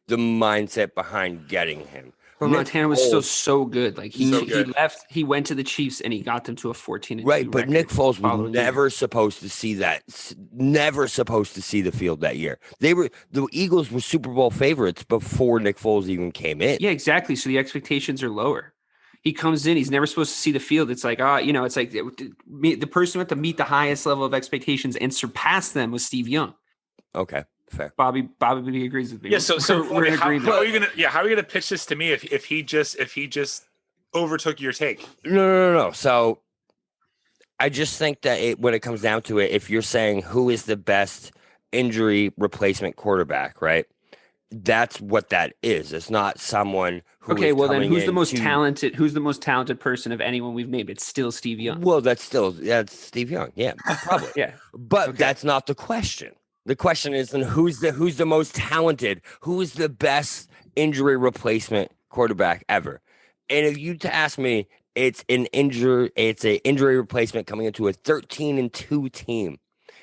mindset behind getting him. But Montana was still so good. Like he left, he went to the Chiefs, and he got them to a 14-2 right. But Nick Foles was never supposed to see that. Never supposed to see the field that year. The Eagles were Super Bowl favorites before Nick Foles even came in. Yeah, exactly. So the expectations are lower. He comes in, he's never supposed to see the field. It's like, it's like the person who had to meet the highest level of expectations and surpass them was Steve Young. Okay. Fair. Bobby agrees with me. Yeah, so we're in agreement. How are you gonna pitch this to me if he just overtook your take? No. So I just think that when it comes down to it, if you're saying who is the best injury replacement quarterback, right? That's what that is. It's not someone who. Okay, well then, who's the most talented? Who's the most talented person of anyone we've named? It's still Steve Young. Well, that's Steve Young. Yeah, probably. Yeah, but that's not the question. The question is, then who's the most talented? Who is the best injury replacement quarterback ever? And if you to ask me, it's an injury replacement coming into a 13-2 team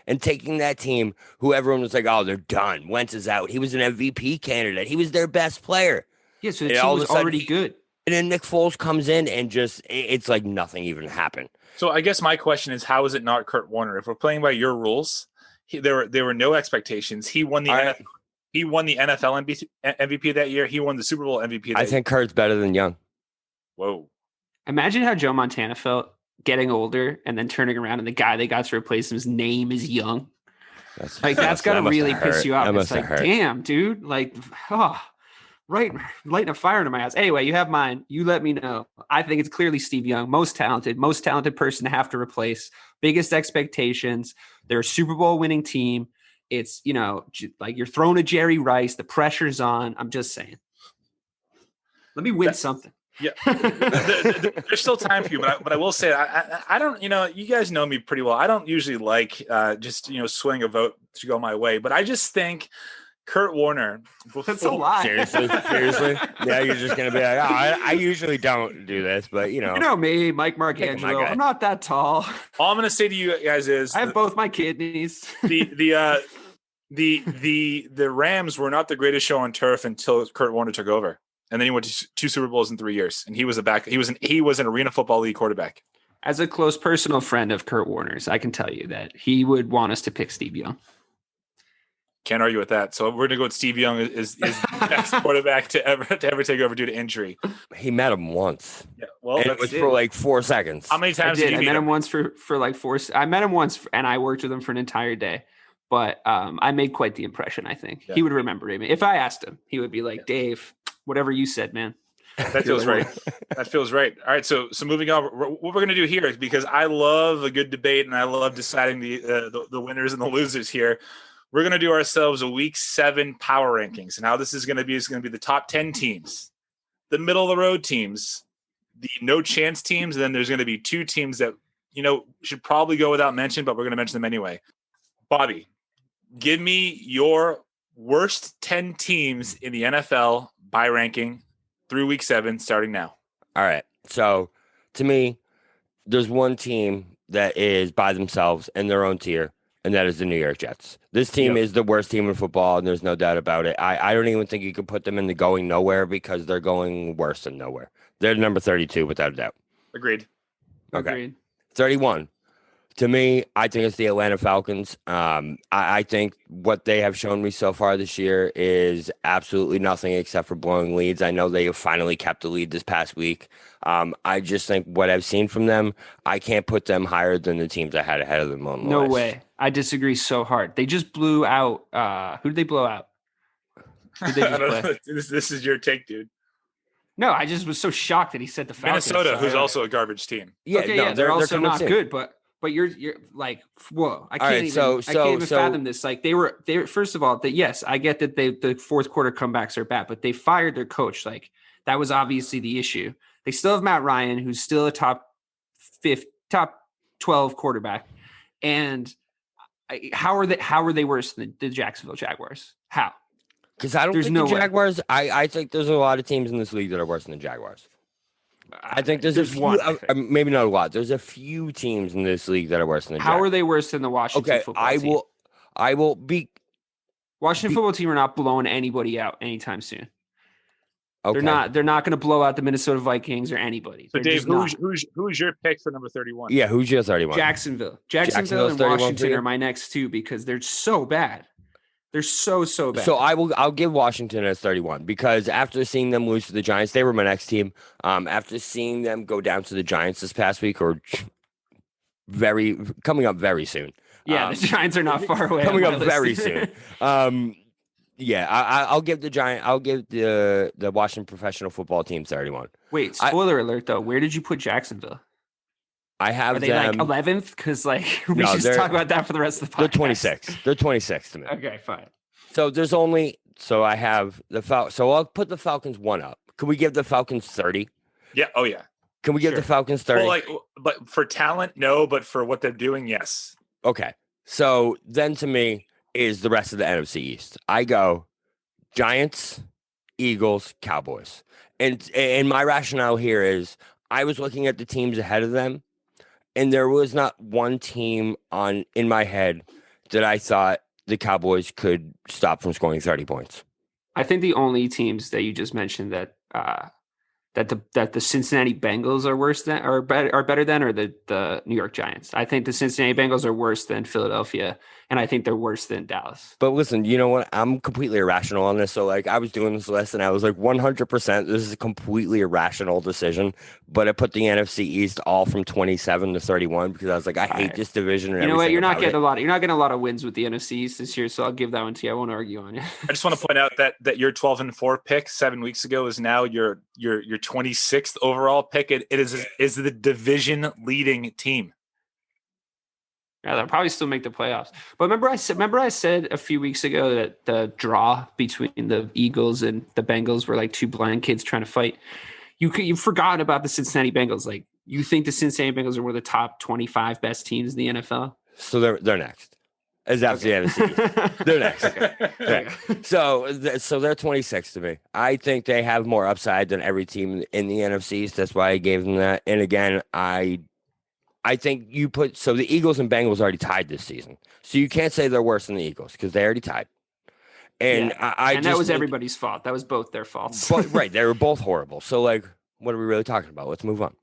and taking that team who everyone was like, oh, they're done. Wentz is out. He was an MVP candidate. He was their best player. Yeah, so the And team all of was a sudden already good. And then Nick Foles comes in and just it's like nothing even happened. So I guess my question is, how is it not Kurt Warner? If we're playing by your rules, there were no expectations. He won the NFL, he won the NFL MVP that year. He won the Super Bowl MVP. I think Kurt's better than Young. Whoa! Imagine how Joe Montana felt getting older and then turning around and the guy they got to replace him's name is Young. That's got to really piss you off. It's like, damn, dude. Like, right, lighting a fire into my house. Anyway, you have mine. You let me know. I think it's clearly Steve Young, most talented person to have to replace. Biggest expectations. They're a Super Bowl winning team. It's, like you're throwing a Jerry Rice. The pressure's on. I'm just saying. Let me win something. Yeah, there's still time for you, but I will say I don't. You guys know me pretty well. I don't usually like just swing a vote to go my way, but I just think Kurt Warner. That's a lie. Seriously. Yeah, you're just gonna be like, I usually don't do this, but you know me, Mike Marcangelo. I'm not that tall. All I'm gonna say to you guys is I have both my kidneys. The Rams were not the greatest show on turf until Kurt Warner took over. And then he went to 2 Super Bowls in 3 years, and he was he was an Arena Football League quarterback. As a close personal friend of Kurt Warner's, I can tell you that he would want us to pick Steve Young. Can't argue with that. So we're gonna go with Steve Young is the best quarterback to ever take over due to injury. He met him once. Yeah, well, it was for like 4 seconds. How many times did you meet him? Once for like 4. I met him once, and I worked with him for an entire day. But I made quite the impression. I think he would remember me if I asked him. He would be like, Dave. Whatever you said, man. That feels right. That feels right. All right. So moving on, what we're going to do here is, because I love a good debate and I love deciding the winners and the losers here. We're going to do ourselves a Week 7 power rankings, and how this is going to be the top 10 teams, the middle of the road teams, the no chance teams, and then there's going to be 2 teams that should probably go without mention, but we're going to mention them anyway. Bobby, give me your worst 10 teams in the NFL by ranking through Week 7, starting now. All right. So to me, there's one team that is by themselves in their own tier, and that is the New York Jets. This team is the worst team in football, and there's no doubt about it. I don't even think you could put them in the going nowhere, because they're going worse than nowhere. They're number 32 without a doubt. Agreed. Okay. Agreed. 31. To me, I think it's the Atlanta Falcons. I think what they have shown me so far this year is absolutely nothing except for blowing leads. I know they have finally kept the lead this past week. I just think what I've seen from them, I can't put them higher than the teams I had ahead of them on the list. No way. I disagree so hard. They just blew out. Who did they blow out? Who did they just play? This is your take, dude. No, I just was so shocked that he said the Falcons. Minnesota, who's also a garbage team. Yeah, okay, no, they're also not good, but you're like, whoa! I can't even fathom this. Like they were first of all, yes, I get that the fourth quarter comebacks are bad, but they fired their coach. Like that was obviously the issue. They still have Matt Ryan, who's still a top 12 quarterback. And how are they worse than the Jacksonville Jaguars? How? Because I don't think the Jaguars. I think there's a lot of teams in this league that are worse than the Jaguars. I think there's a few, maybe not a lot. There's a few teams in this league that are worse than the Jaguars. How are they worse than the Washington football team? I will be. Washington football team are not blowing anybody out anytime soon. Okay. They're not going to blow out the Minnesota Vikings or anybody. So Dave, who's your pick for number 31? Yeah, who's your 31? Jacksonville and Washington are my next 2 because they're so bad. They're so bad. So I'll give Washington as 31 because after seeing them lose to the Giants, they were my next team. After seeing them go down to the Giants this past week, or coming up very soon. Yeah, the Giants are not far away. Coming up very soon. Yeah, I'll give the Washington professional football team 31. Wait, spoiler alert though. Where did you put Jacksonville? I have Are they them, like 11th? Because we should just talk about that for the rest of the podcast. They're 26. They're 26 to me. Okay, fine. So I have so I'll put the Falcons 1 up. Can we give the Falcons 30? Yeah. Oh yeah. Can we give the Falcons 30? Well, but for talent, no. But for what they're doing, yes. Okay. So then to me is the rest of the NFC East. I go Giants, Eagles, Cowboys. And my rationale here is I was looking at the teams ahead of them, and there was not one team in my head that I thought the Cowboys could stop from scoring 30 points. I think the only teams that you just mentioned that the Cincinnati Bengals are worse than are better than are the New York Giants. I think the Cincinnati Bengals are worse than Philadelphia, and I think they're worse than Dallas. But listen, you know what? I'm completely irrational on this. So like I was doing this list and I was like 100%. This is a completely irrational decision. But I put the NFC East all from 27 to 31 because I was like, I hate this division. And you know what? You're not getting a lot of wins with the NFC East this year, so I'll give that one to you. I won't argue on it. I just want to point out that your 12-4 pick 7 weeks ago is now your 26th overall pick. It is the division leading team. Yeah, they'll probably still make the playoffs. But remember I said a few weeks ago that the draw between the Eagles and the Bengals were like two blind kids trying to fight. You forgot about the Cincinnati Bengals. Like, you think the Cincinnati Bengals are one of the top 25 best teams in the NFL? So they're next. As after the NFC, they're next. Okay. So they're 26 to me. I think they have more upside than every team in the NFC. That's why I gave them that. And again, I think the Eagles and Bengals already tied this season. So you can't say they're worse than the Eagles because they already tied. And yeah. That was everybody's fault. That was both their faults. But, right. They were both horrible. So like, what are we really talking about? Let's move on.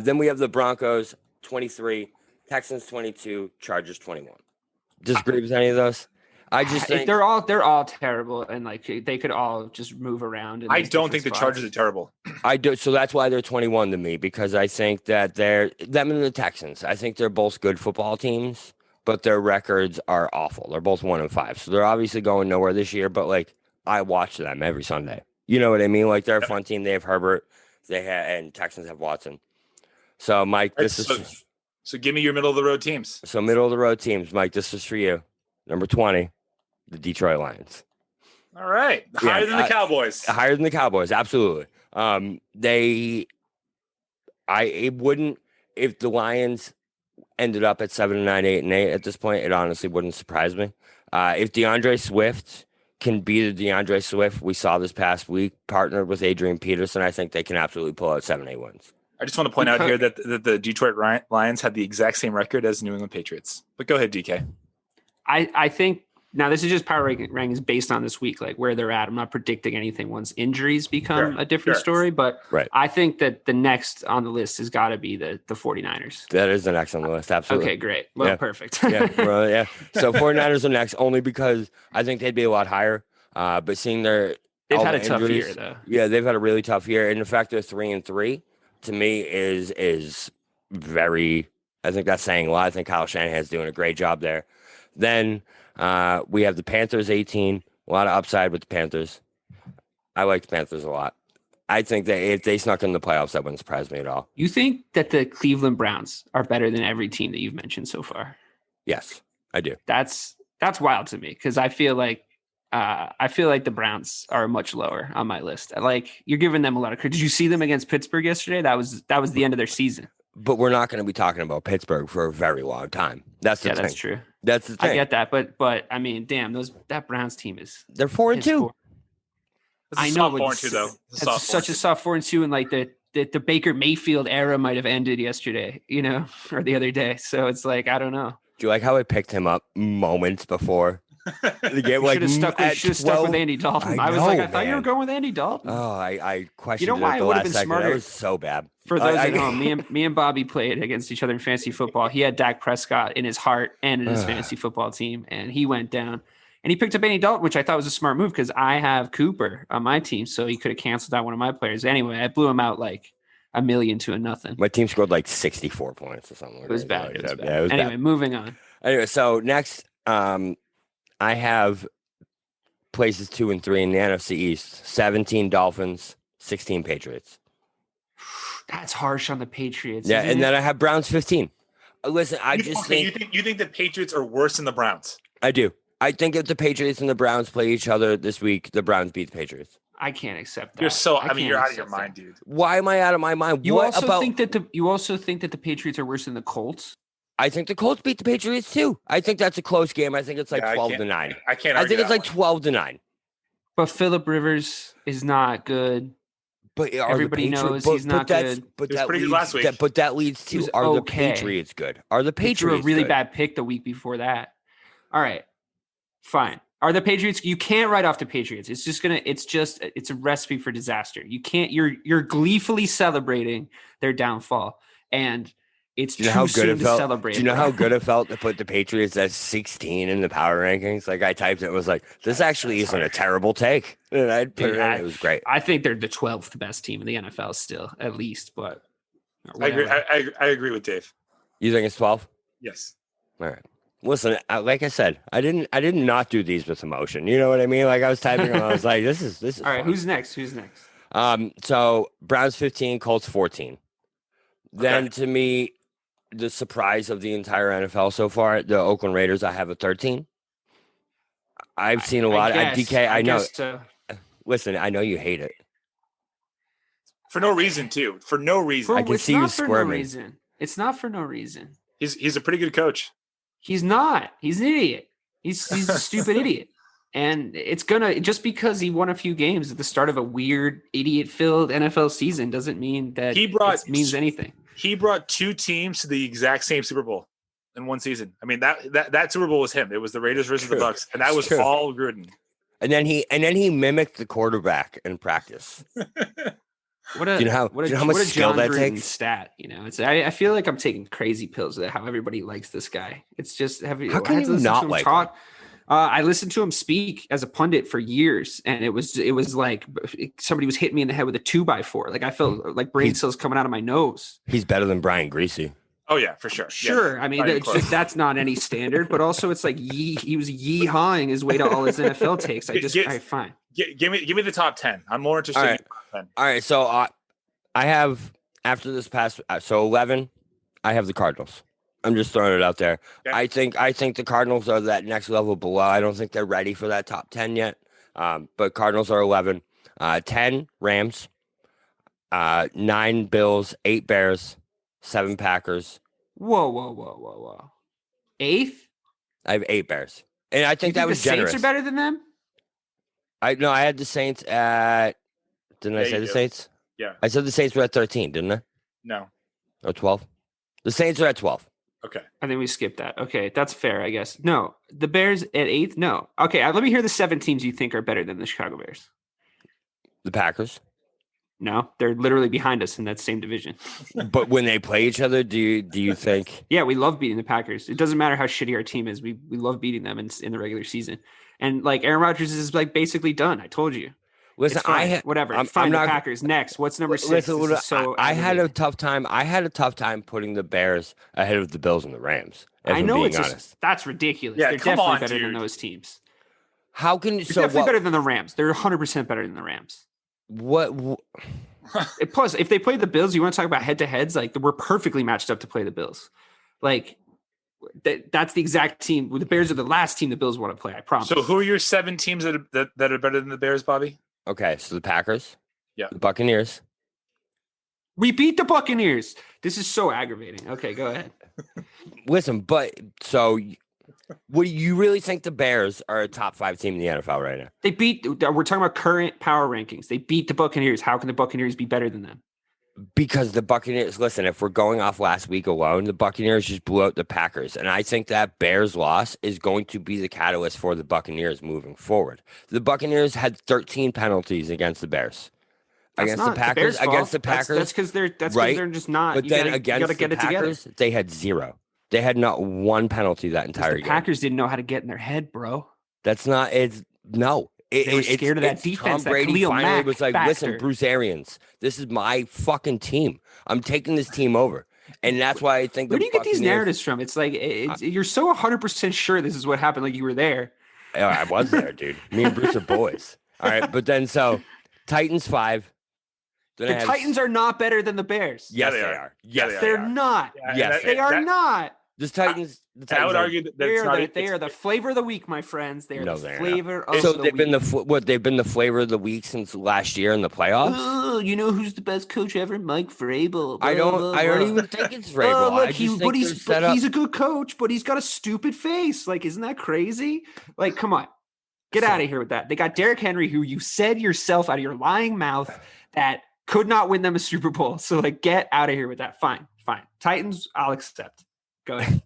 Then we have the Broncos 23, Texans 22, Chargers 21. Disagree with any of those? I just think they're all terrible, and like they could all just move around. I don't think the Chargers are terrible. I do, so that's why they're 21 to me, because I think that them and the Texans. I think they're both good football teams, but their records are awful. They're both 1-5, so they're obviously going nowhere this year. But like, I watch them every Sunday. You know what I mean? Like, they're a fun team. They have Herbert, and Texans have Watson. So Mike, so give me your middle of the road teams. So middle of the road teams, Mike. This is for you. Number 20. The Detroit Lions. All right. Higher than the Cowboys. Higher than the Cowboys, absolutely. It wouldn't, if the Lions ended up at 7-9, 8-8 at this point, it honestly wouldn't surprise me. If DeAndre Swift can be the DeAndre Swift we saw this past week, partnered with Adrian Peterson, I think they can absolutely pull out 7-8 wins. I just want to point out here that the Detroit Lions had the exact same record as the New England Patriots. But go ahead, DK. I think, now this is just power rankings based on this week, like where they're at. I'm not predicting anything once injuries become a different story, but I think that the next on the list has got to be the 49ers. That is the next on the list, absolutely. Okay, great. Well, perfect. Yeah. So 49ers are next, only because I think they'd be a lot higher. But seeing they've had a tough year, though. Yeah, they've had a really tough year. And the fact they're 3-3 to me is very, I think that's saying a lot. I think Kyle Shanahan's doing a great job there. Then we have the Panthers 18. A lot of upside with the Panthers. I like the Panthers a lot. I think that if they snuck in the playoffs, that wouldn't surprise me at all. You think that the Cleveland Browns are better than every team that you've mentioned so far? Yes, I do. That's wild to me, because I feel like the Browns are much lower on my list. Like, you're giving them a lot of credit. Did you see them against Pittsburgh yesterday? That was the end of their season. But we're not going to be talking about Pittsburgh for a very long time. That's the thing. That's true. That's the thing. I get that, but I mean, damn, that Browns team they're 4-2. I know, 4-2 though. It's such a soft 4-2, and like the Baker Mayfield era might have ended yesterday, or the other day. So it's like, I don't know. Do you like how I picked him up moments before the game? Like, should have stuck with Andy Dalton. I thought you were going with Andy Dalton. Oh, I questioned. You know why it would have been smarter? That was so bad. For those at home, me and Bobby played against each other in fantasy football. He had Dak Prescott in his heart and in his fantasy football team, and he went down. And he picked up Andy Dalton, which I thought was a smart move because I have Cooper on my team, so he could have canceled out one of my players. Anyway, I blew him out like 1,000,000 to 0. My team scored like 64 points or something. It was bad. It was bad. Anyway, moving on. Anyway, so next, I have places 2 and 3 in the NFC East: 17 Dolphins, 16 Patriots. That's harsh on the Patriots. Yeah, and then I have Browns 15. Listen, I just think you think the Patriots are worse than the Browns. I do. I think if the Patriots and the Browns play each other this week, the Browns beat the Patriots. I can't accept that. You're out of your mind, dude. Why am I out of my mind? You also think that the Patriots are worse than the Colts? I think the Colts beat the Patriots too. I think that's a close game. I think it's like 12-9. I can't. I think it's like 12-9. But Phillip Rivers is not good. But everybody knows he's not good. But he was pretty good last week. But that leads to the Patriots good? Are the Patriots a really good? bad pick the week before that? All right, fine. Are the Patriots? You can't write off the Patriots. It's a recipe for disaster. You can't. You're gleefully celebrating their downfall, and it's too soon to celebrate. Do you know how good it felt to put the Patriots at 16 in the power rankings? Like I typed it, and was like, this actually isn't a terrible take. And I put it in. It was great. I think they're the 12th best team in the NFL still, at least. But I agree. I agree with Dave. You think it's 12? Yes. All right. Listen, like I said, I did not do these with emotion. You know what I mean? Like I was typing them, I was like, this is all right. fun. Who's next? So Browns 15, Colts 14. Then to me, the surprise of the entire NFL so far, the Oakland Raiders, I have a 13. I've seen a lot. DK, I know. So. Listen, I know you hate it. For no reason, too. For no reason. I can see you squirming. It's not for no reason. He's a pretty good coach. He's not. He's an idiot. He's a stupid idiot. And it's just because he won a few games at the start of a weird idiot-filled NFL season doesn't mean that it means anything. He brought two teams to the exact same Super Bowl in one season. I mean, that Super Bowl was him. It was the Raiders versus the Bucs, and that was all Gruden. And then he mimicked the quarterback in practice. What a much skill that takes? Stat, I feel like I'm taking crazy pills with how everybody likes this guy. It's just how can you not like him? I listened to him speak as a pundit for years, and it was like somebody was hitting me in the head with a 2x4. Like I felt like brain cells coming out of my nose. He's better than Brian Greasy. Oh yeah, for sure. Sure. Yeah. I mean, that's not any standard, but also it's like he was yee-hawing his way to all his NFL takes. Fine. Give me the top 10. I'm more interested in the top 10. All right. So I have after this past 11, I have the Cardinals. I'm just throwing it out there. Okay. I think the Cardinals are that next level below. I don't think they're ready for that top 10 yet. But Cardinals are 11. 10 Rams, 9 Bills, 8 Bears, 7 Packers. Whoa. 8th? I have 8 Bears. And I think that was generous. Saints are better than them? I had the Saints at didn't I say the Saints? Yeah. I said the Saints were at 13, didn't I? No. Or 12? The Saints are at 12. Okay. I think we skipped that. Okay, that's fair, I guess. No, the Bears at 8th? No. Okay, let me hear the 7 teams you think are better than the Chicago Bears. The Packers? No, they're literally behind us in that same division. But when they play each other, do you think? Yeah, we love beating the Packers. It doesn't matter how shitty our team is. We love beating them in the regular season. And like Aaron Rodgers is like basically done. I told you. Listen, whatever. I'm the Packers next. What's number 6? Listen, I had a tough time putting the Bears ahead of the Bills and the Rams. I know that's ridiculous. Yeah, they're definitely better than those teams. How can they're definitely better than the Rams? They're 100% better than the Rams. What? Plus, if they play the Bills, you want to talk about head-to-heads? Like we're perfectly matched up to play the Bills. Like that's the exact team. The Bears are the last team the Bills want to play. I promise. So, who are your 7 teams that are better than the Bears, Bobby? Okay, so the Packers, the Buccaneers. We beat the Buccaneers. This is so aggravating. Okay, go ahead. Listen, but so what do you really think the Bears are a top 5 team in the NFL right now? We're talking about current power rankings. They beat the Buccaneers. How can the Buccaneers be better than them? Because the Buccaneers, listen, if we're going off last week alone, the Buccaneers just blew out the Packers. And I think that Bears loss is going to be the catalyst for the Buccaneers moving forward. The Buccaneers had 13 penalties against the Bears. Against the Packers. That's because they're just not. But then against the Packers, they had 0. They had not 1 penalty that entire game. The Packers didn't know how to get in their head, bro. That's not it. No. They were scared of that defense. Tom Brady finally was like, listen, Bruce Arians, this is my fucking team. I'm taking this team over. And that's why I think where do you get these narratives from? It's like you're so 100% sure this is what happened, like you were there. I was there, dude. Me and Bruce are boys. All right, but then so Titans 5. The Titans are not better than the Bears. Yes, they are. Yes, they're not. Yes, they are not. The Titans. I would argue that they are the flavor of the week, my friends. They are the flavor of the week. So they've been the flavor of the week since last year in the playoffs. Oh, you know who's the best coach ever? Mike Vrabel. I don't even think it's Vrabel. Look, he's a good coach, but he's got a stupid face. Like, isn't that crazy? Like, come on, get out of here with that. They got Derrick Henry, who you said yourself out of your lying mouth that could not win them a Super Bowl. So, like, get out of here with that. Fine. Titans, I'll accept. Go ahead.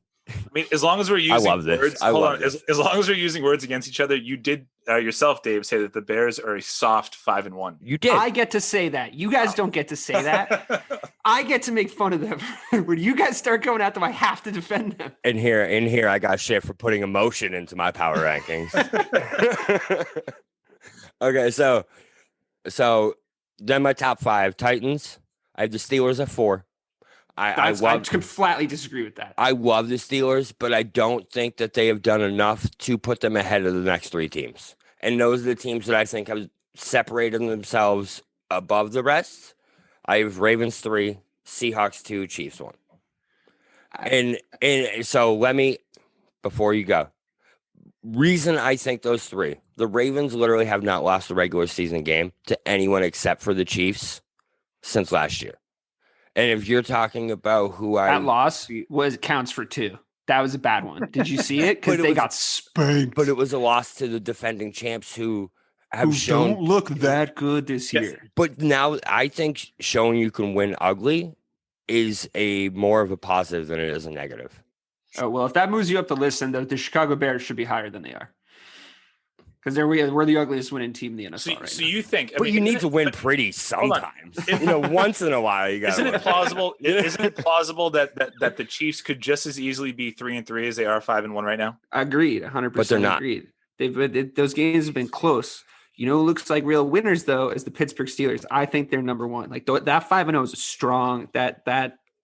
mean, as long as we're using love this. words, I hold love on. this. As long as we're using words against each other, you did yourself, Dave, say that the Bears are a soft 5-1. You did. I get to say that. You guys don't get to say that. I get to make fun of them. When you guys start going at them, I have to defend them. In here, I got shit for putting emotion into my power rankings. Okay, so then my top 5 Titans. I have the Steelers at 4. I can flatly disagree with that. I love the Steelers, but I don't think that they have done enough to put them ahead of the next 3 teams. And those are the teams that I think have separated themselves above the rest. I have Ravens 3, Seahawks 2, Chiefs 1. And so let me, before you go, reason I think those 3, the Ravens literally have not lost a regular season game to anyone except for the Chiefs since last year. And if you're talking about that loss counts for 2. That was a bad one. Did you see it? Because they got spanked. But it was a loss to the defending champs who shown don't look that good this year. But now I think showing you can win ugly is a more of a positive than it is a negative. Oh, well, if that moves you up the list, then the Chicago Bears should be higher than they are. Because we're the ugliest winning team in the NFL right now. So you think... But you need to win pretty sometimes. Once in a while you got. Isn't it plausible? Isn't it plausible that the Chiefs could just as easily be 3-3 as they are 5-1 right now? Agreed, 100%. But they're not. Agreed. Those games have been close. You know, who looks like real winners though is the Pittsburgh Steelers. I think they're number 1. Like that 5-0 is a strong that's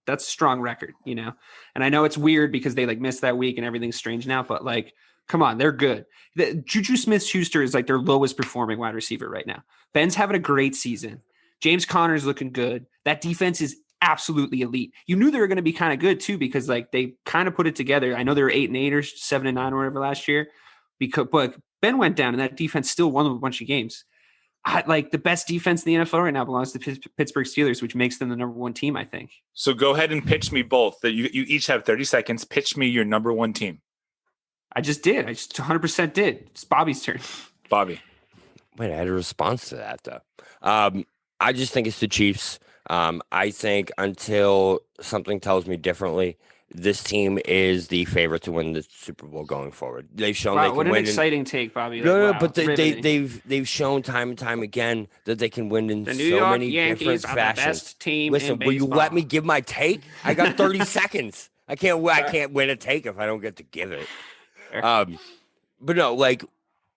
a strong record. You know, and I know it's weird because they like missed that week and everything's strange now, but like. Come on, they're good. Juju Smith-Schuster is like their lowest performing wide receiver right now. Ben's having a great season. James Conner's looking good. That defense is absolutely elite. You knew they were going to be kind of good too because like they kind of put it together. I know they were 8-8 or 7-9 or whatever last year. But Ben went down and that defense still won them a bunch of games. Like the best defense in the NFL right now belongs to Pittsburgh Steelers, which makes them the number 1 team, I think. So go ahead and pitch me both. That you each have 30 seconds. Pitch me your number 1 team. I just did. I just 100% did. It's Bobby's turn. Bobby. Wait, I had a response to that, though. I just think it's the Chiefs. I think until something tells me differently, this team is the favorite to win the Super Bowl going forward. They've shown they can win. What an exciting take, Bobby. No, but they've shown time and time again that they can win in so many different fashions. The best team Listen, will you let me give my take? I got 30 seconds. I can't win a take if I don't get to give it. But no, like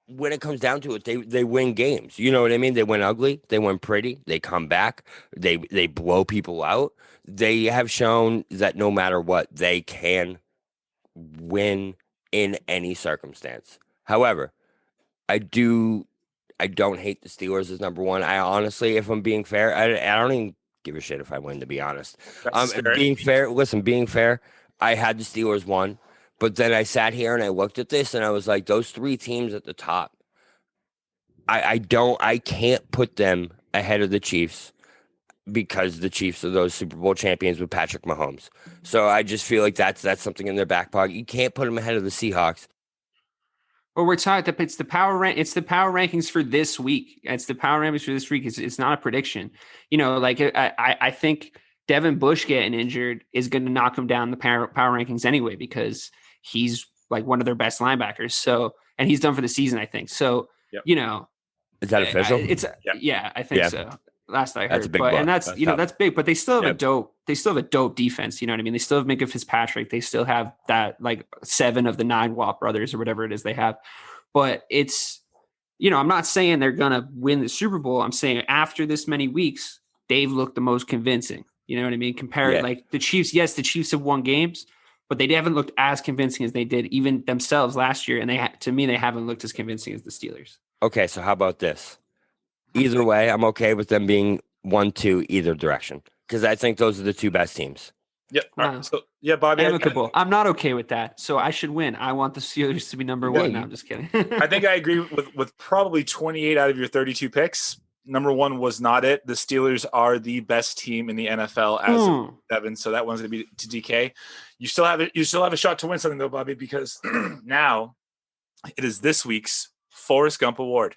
when it comes down to it, they win games. You know what I mean? They win ugly, they win pretty, they come back, they blow people out. They have shown that no matter what, they can win in any circumstance. However, I don't hate the Steelers as number 1. I honestly, if I'm being fair, I don't even give a shit if I win, to be honest. Being fair, I had the Steelers 1. But then I sat here and I looked at this and I was like, those 3 teams at the top, I can't put them ahead of the Chiefs because the Chiefs are those Super Bowl champions with Patrick Mahomes. So I just feel like that's something in their back pocket. You can't put them ahead of the Seahawks. Well, we're talking. It's the power rankings for this week. It's the power rankings for this week. It's not a prediction. You know, like I think Devin Bush getting injured is going to knock him down the power rankings anyway because he's like one of their best linebackers. So, and he's done for the season, I think. So, You know, is that official? I think so. Last I heard, that's a big and that's that's big. But they still have a dope. They still have a dope defense. You know what I mean? They still have Minka Fitzpatrick. They still have that like 7 of the 9 Watt brothers or whatever it is they have. But it's, you know, I'm not saying they're gonna win the Super Bowl. I'm saying after this many weeks, they've looked the most convincing. You know what I mean? Like the Chiefs. Yes, the Chiefs have won games, but they haven't looked as convincing as they did even themselves last year. And to me, they haven't looked as convincing as the Steelers. Okay, so how about this? Either way, I'm okay with them being 1-2 either direction because I think those are the 2 best teams. Yep. Wow. Right. So Bobby. Amicable. I'm not okay with that, so I should win. I want the Steelers to be number 1. No, I'm just kidding. I think I agree with probably 28 out of your 32 picks. Number 1 was not it. The Steelers are the best team in the NFL as of 7, so that one's going to be to DK. You still have it. You still have a shot to win something though, Bobby, because now it is this week's Forrest Gump Award.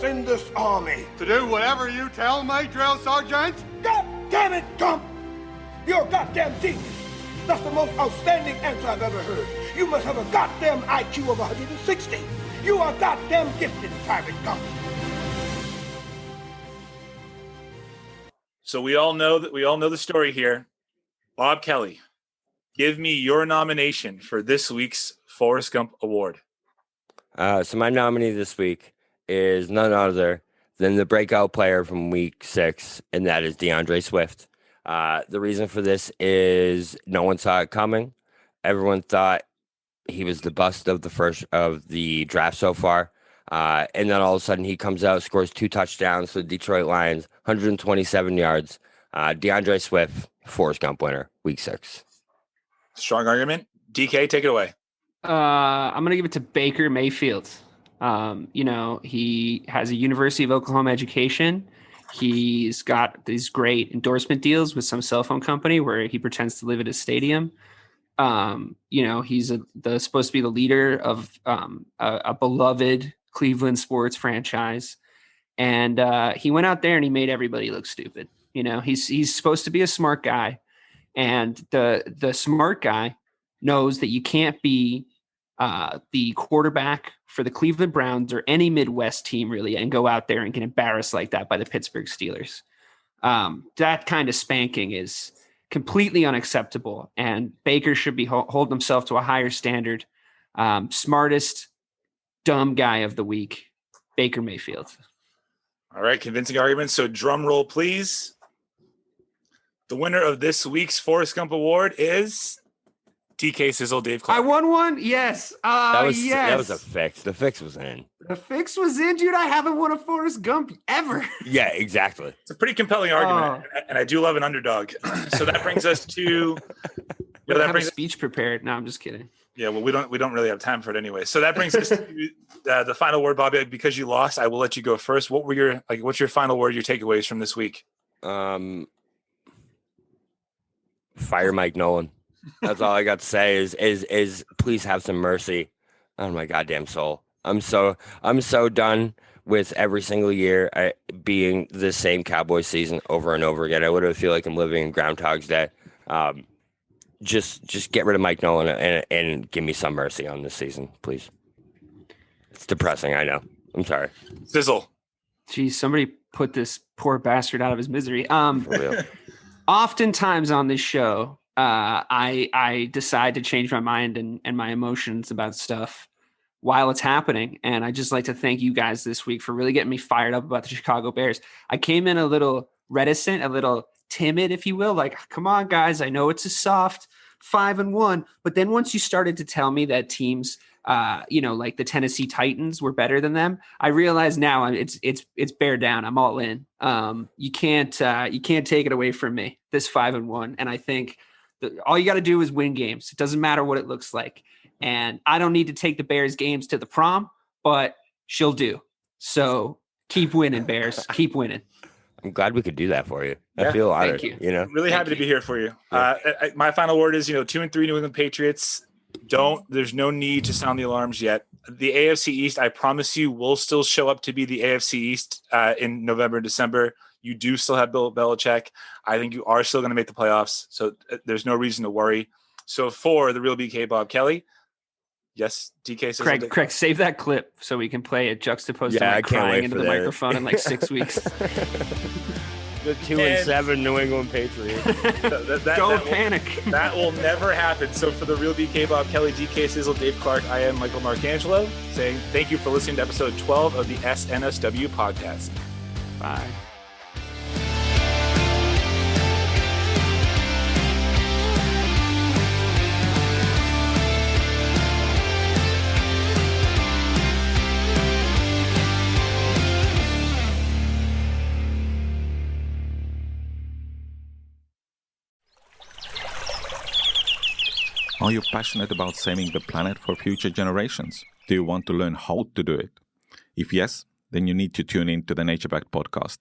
us in this army? To do whatever you tell me, drill sergeant? God damn it, Gump! You're a goddamn genius. That's the most outstanding answer I've ever heard. You must have a goddamn IQ of 160. You are goddamn gifted, Private Gump. So we all know the story here. Bob Kelly, give me your nomination for this week's Forrest Gump Award. So my nominee this week is none other than the breakout player from week 6, and that is DeAndre Swift. The reason for this is no one saw it coming. Everyone thought he was the bust of the draft so far. And then all of a sudden he comes out, scores 2 touchdowns for the Detroit Lions, 127 yards. DeAndre Swift, Forrest Gump winner, week 6. Strong argument. DK, take it away. I'm going to give it to Baker Mayfield. He has a University of Oklahoma education. He's got these great endorsement deals with some cell phone company where he pretends to live at a stadium. He's supposed to be the leader of a beloved Cleveland sports franchise. And he went out there and he made everybody look stupid. He's supposed to be a smart guy. And the smart guy knows that you can't be the quarterback for the Cleveland Browns or any Midwest team really and go out there and get embarrassed like that by the Pittsburgh Steelers. That kind of spanking is completely unacceptable, and Baker should be hold himself to a higher standard. Smartest dumb guy of the week, Baker Mayfield. All right, convincing argument. So drum roll, please. The winner of this week's Forrest Gump Award is DK Sizzle Dave Clarke. I won one? Yes. That yes. was a fix. The fix was in. The fix was in, dude. I haven't won a Forrest Gump ever. Yeah, exactly. It's a pretty compelling argument, and I do love an underdog. So that brings us to... I have a speech prepared. No, I'm just kidding. Yeah, well, we don't really have time for it anyway. So that brings us to the final word, Bobby. Because you lost, I will let you go first. What's your final word, your takeaways from this week? Fire Mike Nolan. That's all I got to say is please have some mercy on my goddamn soul. I'm so done with every single year being the same Cowboys season over and over again. I literally feel like I'm living in Groundhog's Day. Just get rid of Mike Nolan and give me some mercy on this season, please. It's depressing, I know. I'm sorry. Sizzle. Geez, somebody put this poor bastard out of his misery. For real. Oftentimes on this show, I decide to change my mind and my emotions about stuff while it's happening. And I just like to thank you guys this week for really getting me fired up about the Chicago Bears. I came in a little reticent, a little timid, if you will, like, come on, guys, I know it's a soft 5-1, but then once you started to tell me that teams, like the Tennessee Titans were better than them, I realize now it's bear down. I'm all in. You can't take it away from me, this 5-1. And I think all you got to do is win games. It doesn't matter what it looks like. And I don't need to take the Bears games to the prom, but she'll do. So keep winning, Bears. Keep winning. I'm glad we could do that for you. Yeah, I feel honored. thank you. Really happy to be here for you. My final word is, 2-3 New England Patriots. There's no need to sound the alarms yet. The AFC East, I promise you, will still show up to be the AFC East in November, December. You do still have Bill Belichick. I think you are still going to make the playoffs. So there's no reason to worry. So for the real BK, Bob Kelly. Yes, DK says Craig, save that clip so we can play it juxtaposed to crying into the microphone in like 6 weeks. The 2-7 New England Patriots. Don't panic. That will never happen. So for the real BK, Bob Kelly, DK Sizzle, Dave Clarke, I am Michael Marcangelo saying thank you for listening to episode 12 of the SNSW podcast. Bye. Are you passionate about saving the planet for future generations? Do you want to learn how to do it? If yes, then you need to tune in to the Nature Backed podcast.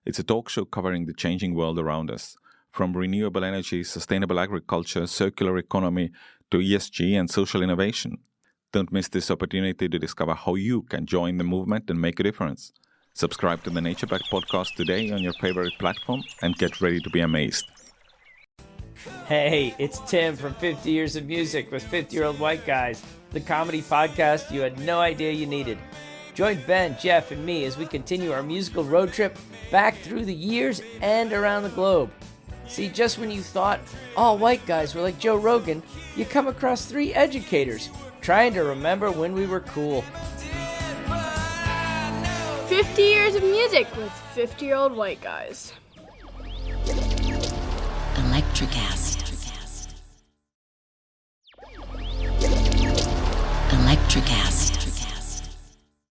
It's a talk show covering the changing world around us, from renewable energy, sustainable agriculture, circular economy, to ESG and social innovation. Don't miss this opportunity to discover how you can join the movement and make a difference. Subscribe to the Nature Back podcast today on your favorite platform and get ready to be amazed. Hey, it's Tim from 50 Years of Music with 50-Year-Old White Guys, the comedy podcast you had no idea you needed. Join Ben, Jeff, and me as we continue our musical road trip back through the years and around the globe. See, just when you thought all white guys were like Joe Rogan, you come across three educators trying to remember when we were cool. 50 Years of Music with 50-Year-Old White Guys. Electricast. Electricast.